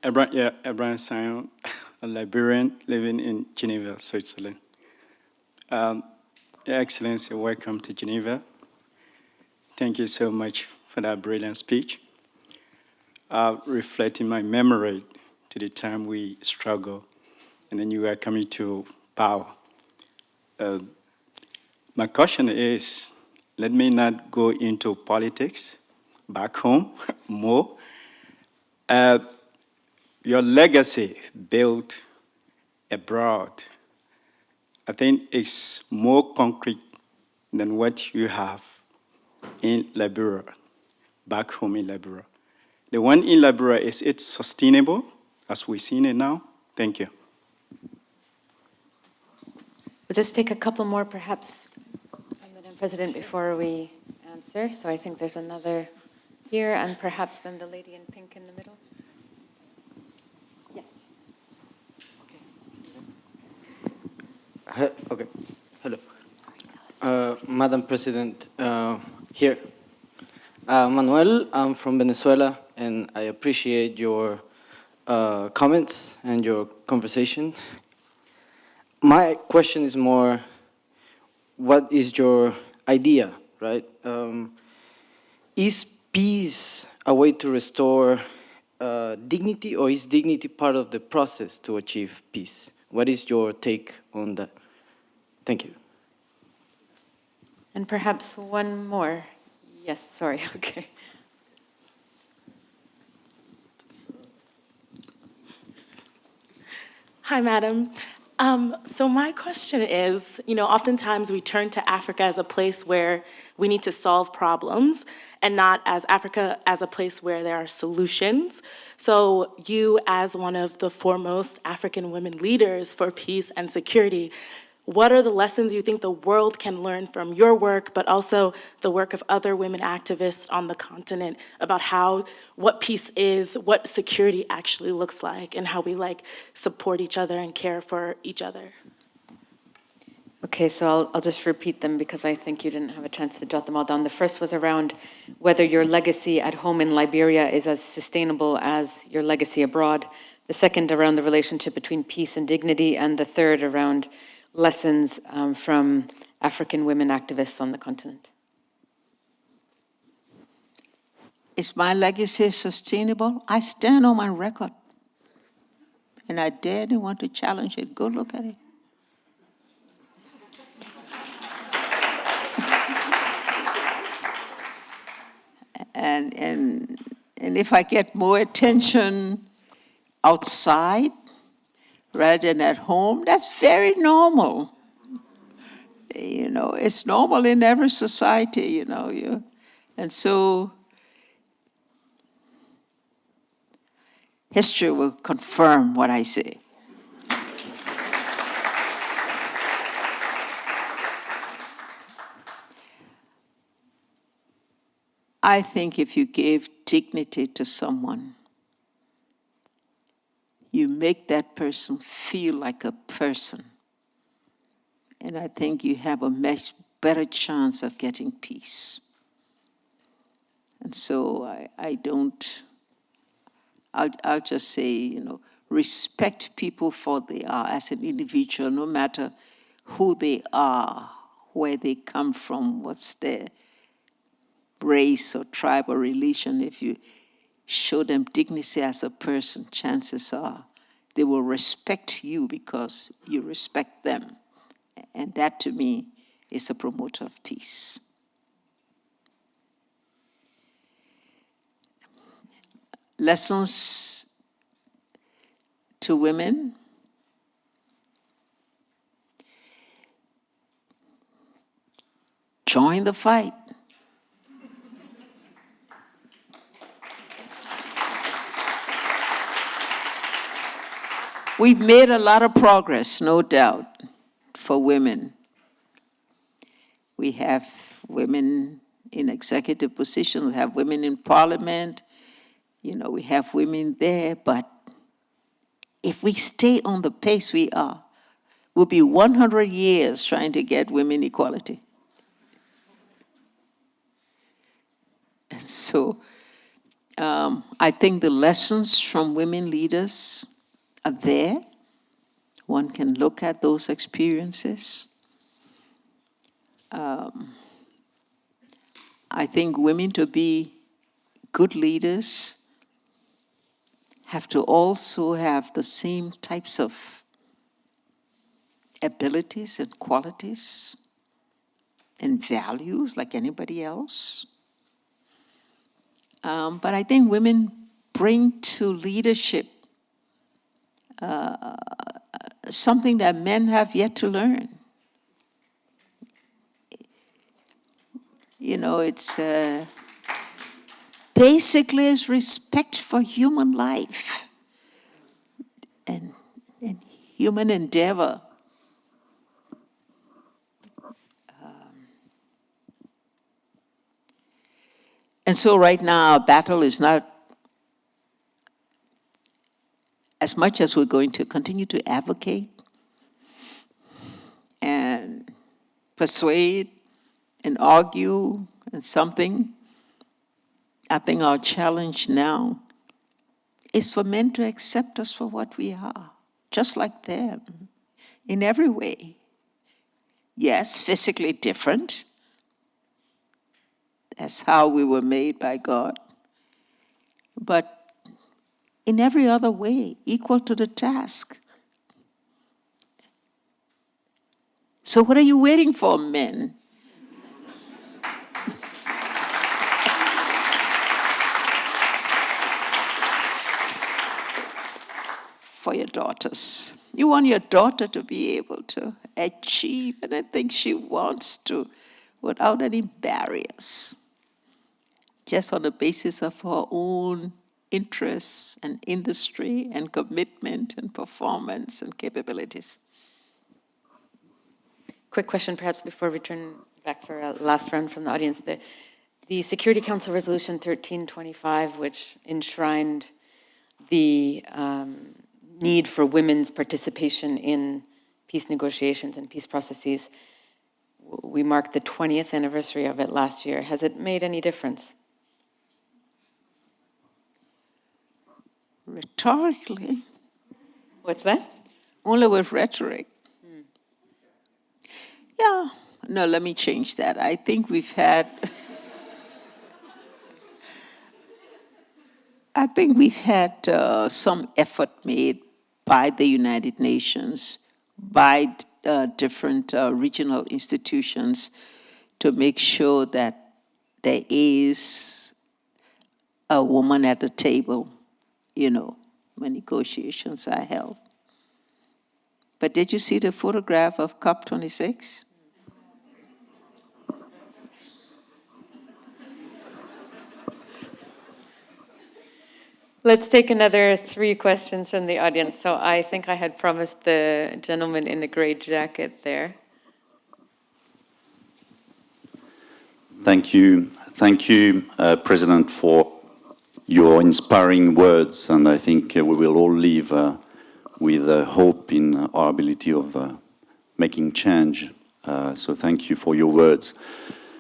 Abraham Sion, a Liberian living in Geneva, Switzerland. Your Excellency, welcome to Geneva. Thank you so much for that brilliant speech. Reflecting my memory to the time we struggled, and then you were coming to power. My question is, let me not go into politics back home more. Your legacy built abroad, I think it's more concrete than what you have in Liberia, back home in Liberia. The one in Liberia, is it sustainable as we're seeing it now? Thank you. We'll just take a couple more, perhaps, Madam President, before we answer. So I think there's another here, and perhaps then the lady in pink in the middle. Yes. Okay. Hello. Madam President, here. Manuel, I'm from Venezuela, and I appreciate your comments and your conversation. My question is more, what is your idea, right? Is peace a way to restore dignity, or is dignity part of the process to achieve peace? What is your take on that? Thank you. And perhaps one more. Yes, sorry, okay. Hi, Madam. So my question is, oftentimes we turn to Africa as a place where we need to solve problems and not as Africa as a place where there are solutions. So you, as one of the foremost African women leaders for peace and security, what are the lessons you think the world can learn from your work, but also the work of other women activists on the continent about what peace is, what security actually looks like, and how we support each other and care for each other? Okay, so I'll just repeat them because I think you didn't have a chance to jot them all down. The first was around whether your legacy at home in Liberia is as sustainable as your legacy abroad. The second around the relationship between peace and dignity, and the third around lessons from African women activists on the continent. Is my legacy sustainable? I stand on my record. And I dare anyone to challenge it. Go look at it. And if I get more attention outside rather than at home, that's very normal. It's normal in every society, and so history will confirm what I say. I think if you give dignity to someone, you make that person feel like a person. And I think you have a much better chance of getting peace. And so I'll just say, respect people for they are as an individual, no matter who they are, where they come from, what's their race or tribe or religion. If you show them dignity as a person, chances are they will respect you because you respect them. And that, to me, is a promoter of peace. Lessons to women. Join the fight. We've made a lot of progress, no doubt, for women. We have women in executive positions, we have women in parliament, we have women there, but if we stay on the pace we are, we'll be 100 years trying to get women equality. And so I think the lessons from women leaders are there. One can look at those experiences. I think women, to be good leaders, have to also have the same types of abilities and qualities and values like anybody else. But I think women bring to leadership something that men have yet to learn. You know, it's basically is respect for human life and human endeavor. And so right now, our battle is not, as much as we're going to continue to advocate and persuade and argue and something, I think our challenge now is for men to accept us for what we are, just like them, in every way. Yes, physically different. That's how we were made by God. But in every other way, equal to the task. So what are you waiting for, men? For your daughters. You want your daughter to be able to achieve, and I think she wants to, without any barriers, just on the basis of her own interests and industry and commitment and performance and capabilities. Quick question, perhaps, before we turn back for a last round from the audience. The Security Council Resolution 1325, which enshrined the need for women's participation in peace negotiations and peace processes, we marked the 20th anniversary of it last year. Has it made any difference? Rhetorically. What's that? Only with rhetoric. Yeah, no, let me change that. I think we've had, some effort made by the United Nations, by different regional institutions to make sure that there is a woman at the table, you know, when negotiations are held. But did you see the photograph of COP26? Let's take another 3 questions from the audience. So I think I had promised the gentleman in the gray jacket there. Thank you. Thank you, President, for your inspiring words. And I think we will all leave with hope in our ability of making change. So thank you for your words.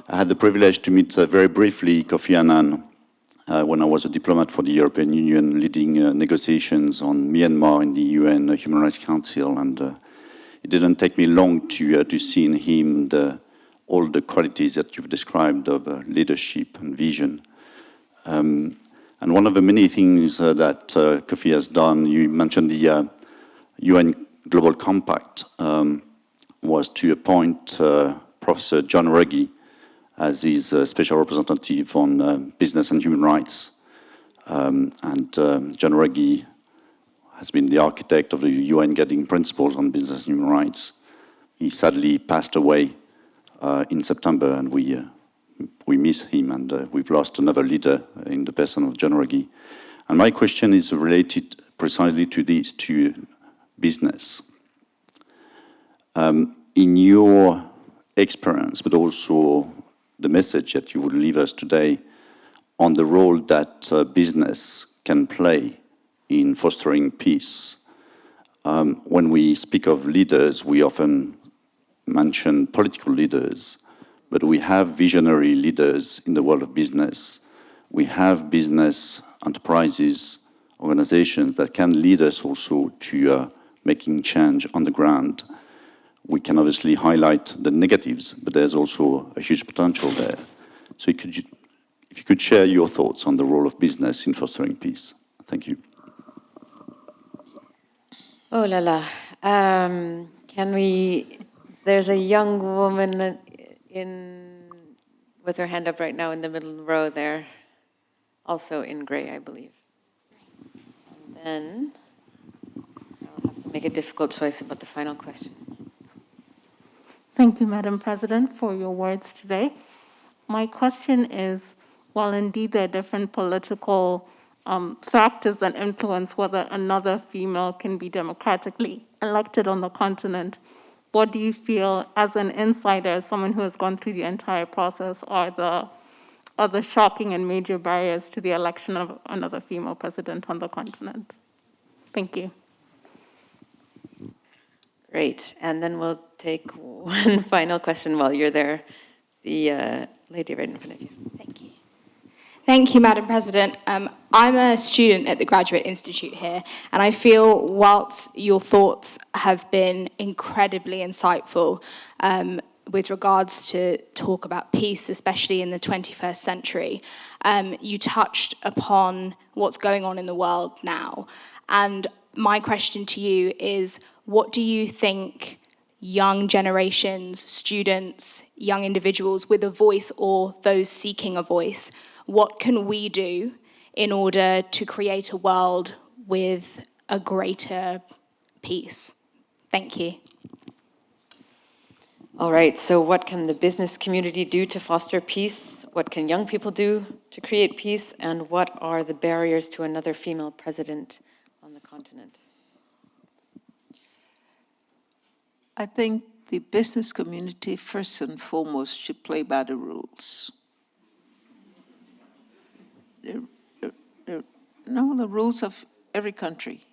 I had the privilege to meet very briefly Kofi Annan when I was a diplomat for the European Union, leading negotiations on Myanmar in the UN Human Rights Council, and it didn't take me long to see in him all the qualities that you've described of leadership and vision. And one of the many things that Kofi has done, you mentioned the UN Global Compact, was to appoint Professor John Ruggie as his special representative on business and human rights. And John Ruggie has been the architect of the UN Guiding Principles on Business and Human Rights. He sadly passed away in September, and we miss him, and we've lost another leader in the person of John Ruggie. And my question is related precisely to these two business. In your experience, but also the message that you would leave us today on the role that business can play in fostering peace. When we speak of leaders, we often mention political leaders, but we have visionary leaders in the world of business. We have business enterprises, organizations that can lead us also to making change on the ground. we can obviously highlight the negatives, but there's also a huge potential there. So if you could share your thoughts on the role of business in fostering peace. Thank you. Oh la la. Can we, there's a young woman with her hand up right now in the middle row there, also in gray, I believe. And then I'll have to make a difficult choice about the final question. Thank you, Madam President, for your words today. My question is, while indeed there are different political factors that influence whether another female can be democratically elected on the continent, what do you feel, as an insider, as someone who has gone through the entire process, are the shocking and major barriers to the election of another female president on the continent? Thank you. Great. And then we'll take one final question while you're there. The lady right in front of you. Thank you. Thank you, Madam President. I'm a student at the Graduate Institute here, and I feel whilst your thoughts have been incredibly insightful with regards to talk about peace, especially in the 21st century, you touched upon what's going on in the world now. And my question to you is, what do you think young generations, students, young individuals with a voice or those seeking a voice, what can we do in order to create a world with a greater peace? Thank you. All right, so what can the business community do to foster peace? What can young people do to create peace? And what are the barriers to another female president on the continent? I think the business community, first and foremost, should play by the rules. The rules of every country,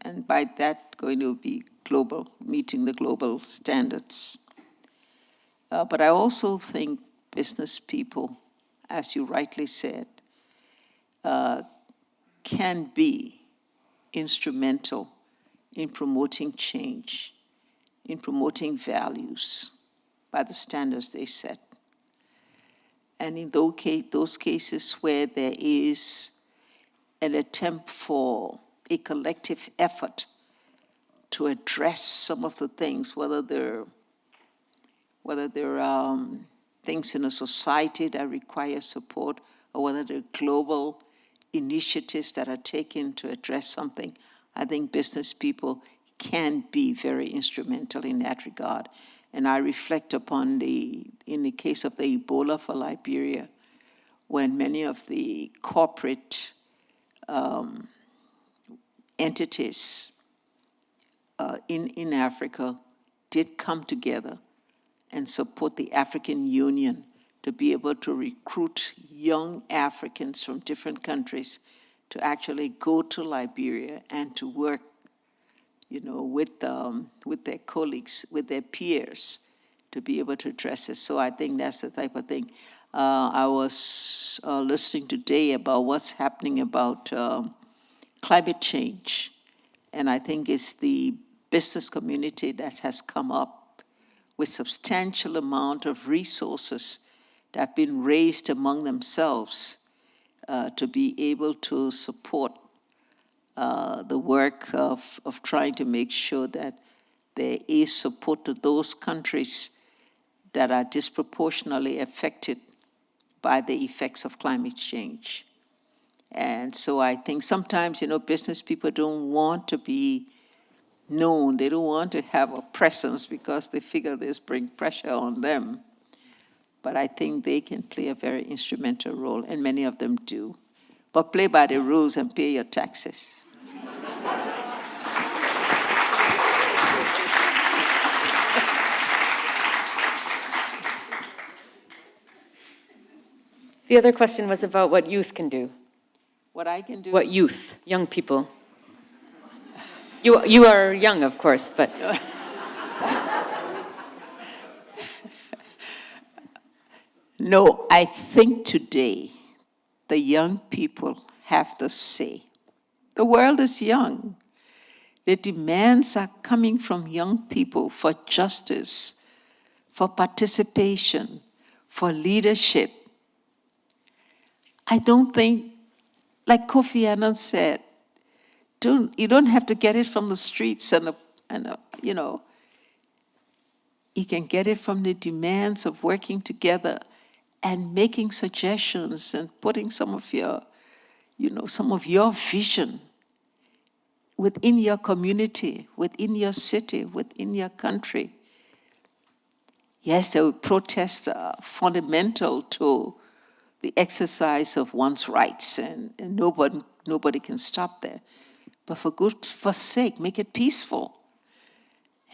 and by that going to be global, meeting the global standards. But I also think business people, as you rightly said, can be instrumental in promoting change, in promoting values by the standards they set. And in those cases where there is an attempt for a collective effort to address some of the things, whether they're things in a society that require support, or whether they're global initiatives that are taken to address something, I think business people can be very instrumental in that regard. And I reflect upon in the case of the Ebola for Liberia, when many of the corporate entities in Africa did come together and support the African Union to be able to recruit young Africans from different countries to actually go to Liberia and to work, with their colleagues, with their peers, to be able to address it. So I think that's the type of thing. I was listening today about what's happening about climate change, and I think it's the business community that has come up with substantial amount of resources that have been raised among themselves to be able to support the work of trying to make sure that there is support to those countries that are disproportionately affected by the effects of climate change. And so I think sometimes, business people don't want to be known. They don't want to have a presence because they figure this brings pressure on them. But I think they can play a very instrumental role, and many of them do. But play by the rules and pay your taxes. The other question was about what youth can do. What I can do? What youth, young people. You are young, of course, but... No, I think today the young people have the say. The world is young. The demands are coming from young people for justice, for participation, for leadership. I don't think, like Kofi Annan said, you don't have to get it from the streets you know, you can get it from the demands of working together and making suggestions and putting some of your, some of your vision within your community, within your city, within your country. Yes, the protests are fundamental to the exercise of one's rights, and nobody can stop there. But for sake, make it peaceful.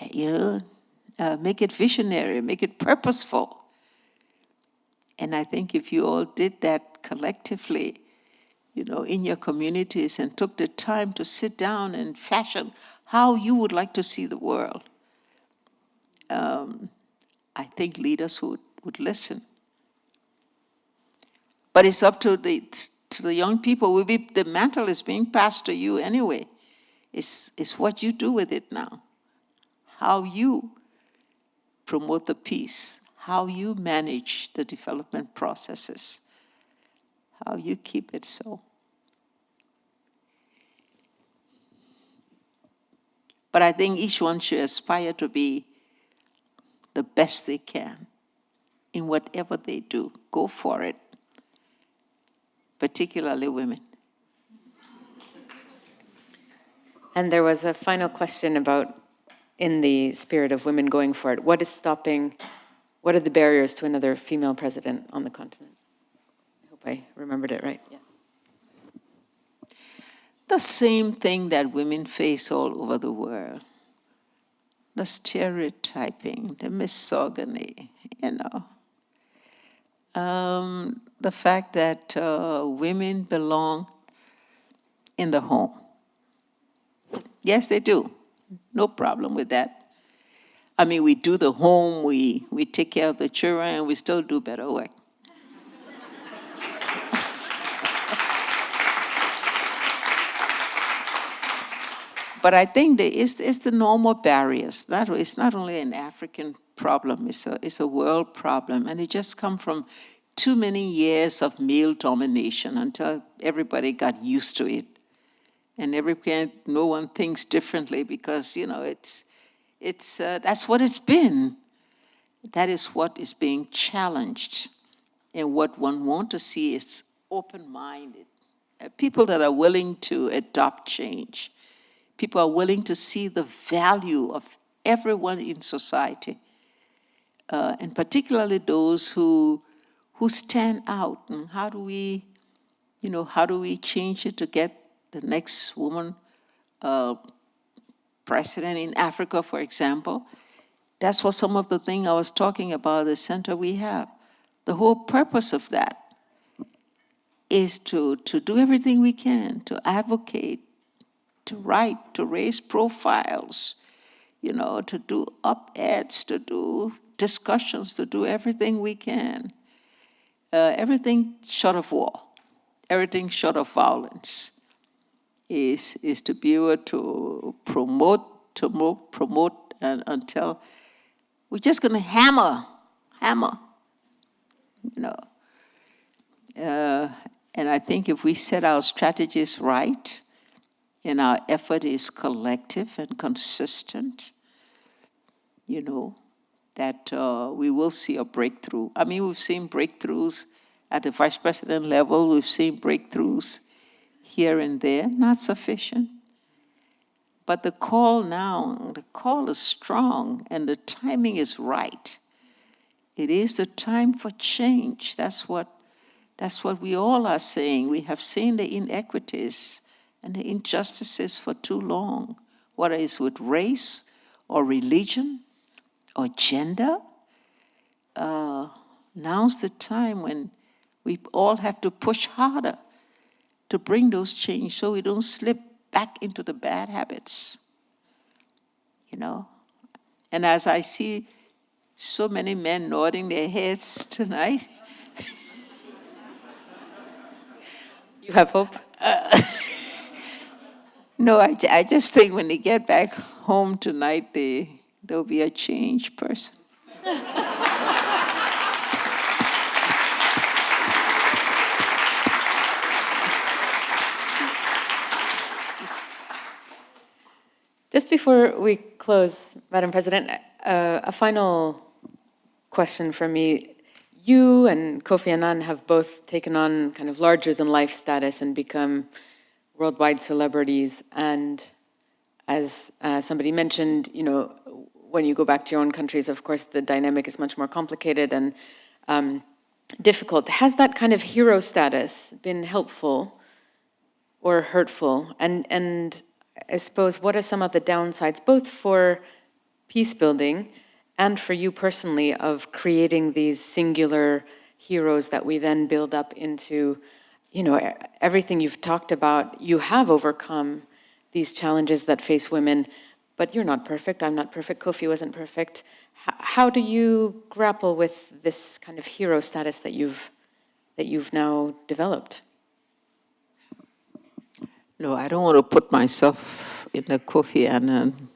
Make it visionary, make it purposeful. And I think if you all did that collectively, in your communities and took the time to sit down and fashion how you would like to see the world, I think leaders would listen. But it's up to the young people. The mantle is being passed to you anyway. It's what you do with it now. How you promote the peace, how you manage the development processes, how you keep it so. But I think each one should aspire to be the best they can in whatever they do. Go for it, particularly women. And there was a final question about, in the spirit of women going for it, what are the barriers to another female president on the continent? I hope I remembered it right. Yeah. The same thing that women face all over the world. The stereotyping, the misogyny, the fact that women belong in the home. Yes, they do. No problem with that. I mean, we do the home, we take care of the children, and we still do better work. But I think it's the normal barriers. It's not only an African problem, it's a world problem. And it just comes from too many years of male domination until everybody got used to it. And no one thinks differently because, that's what it's been. That is what is being challenged. And what one wants to see is open-minded. People that are willing to adopt change. People are willing to see the value of everyone in society. And particularly those who stand out. And how do we change it to get the next woman president in Africa, for example? That's what some of the things I was talking about, the center we have. The whole purpose of that is to do everything we can, to advocate, to write, to raise profiles, to do op-eds, to do discussions, to do everything we can. Everything short of war, everything short of violence is to be able to promote and until we're just going to hammer. And I think if we set our strategies right, and our effort is collective and consistent, that we will see a breakthrough. I mean, we've seen breakthroughs at the vice president level. We've seen breakthroughs here and there, not sufficient. But the call is strong, and the timing is right. It is the time for change. That's what we all are saying. We have seen the inequities and the injustices for too long, whether it's with race or religion or gender. Now's the time when we all have to push harder to bring those change so we don't slip back into the bad habits, And as I see so many men nodding their heads tonight. You have hope? No, I just think when they get back home tonight, they'll be a changed person. Just before we close, Madam President, a final question from me. You and Kofi Annan have both taken on kind of larger-than-life status and become worldwide celebrities. And as somebody mentioned, you know, when you go back to your own countries, of course, the dynamic is much more complicated and difficult. Has that kind of hero status been helpful or hurtful? And I suppose, what are some of the downsides, both for peace building and for you personally, of creating these singular heroes that we then build up into, you know, everything you've talked about? You have overcome these challenges that face women, but you're not perfect, I'm not perfect, Kofi wasn't perfect. How do you grapple with this kind of hero status that you've now developed? No, I don't want to put myself in the Kofi Annan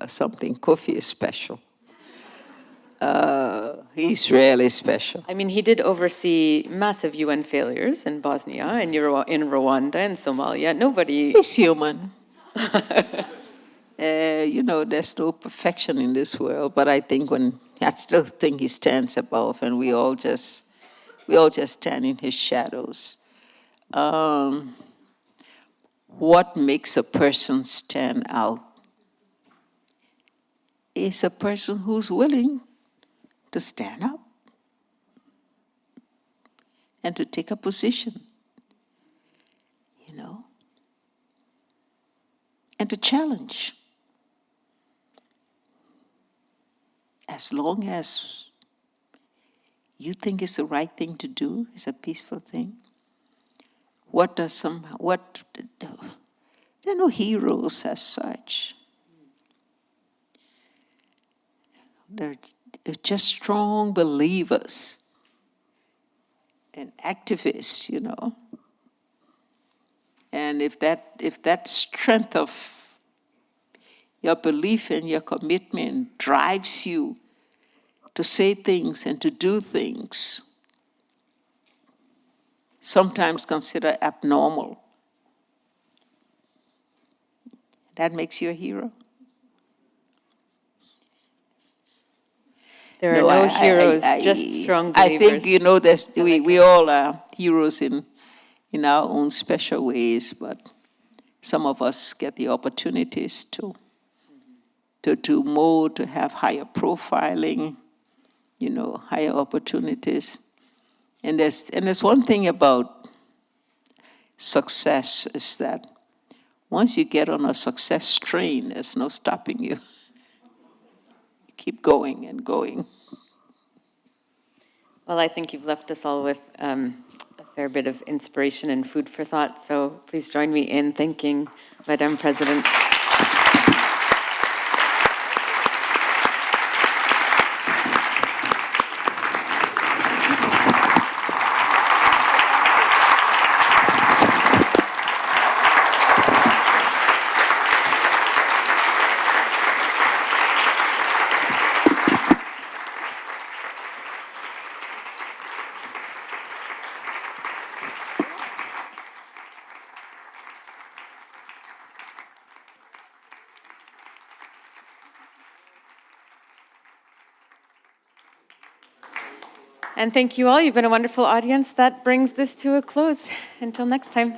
something. Kofi is special. He's really special. I mean, he did oversee massive UN failures in Bosnia, and in Rwanda, and Somalia. Nobody... He's human. You know, there's no perfection in this world, but I still think he stands above, and we all just stand in his shadows. What makes a person stand out is a person who's willing to stand up and to take a position, you know, and to challenge. As long as you think it's the right thing to do, it's a peaceful thing. There are no heroes as such. They're just strong believers and activists, you know. And if that strength of your belief and your commitment drives you to say things and to do things, sometimes considered abnormal, that makes you a hero. There are no heroes, just strong believers. I think, you know, we all are heroes in our own special ways, but some of us get the opportunities to do more, to have higher profiling, you know, higher opportunities. And there's one thing about success is that once you get on a success train, there's no stopping you. You keep going and going. Well, I think you've left us all with a fair bit of inspiration and food for thought, so please join me in thanking Madame President. And thank you all. You've been a wonderful audience. That brings this to a close. Until next time.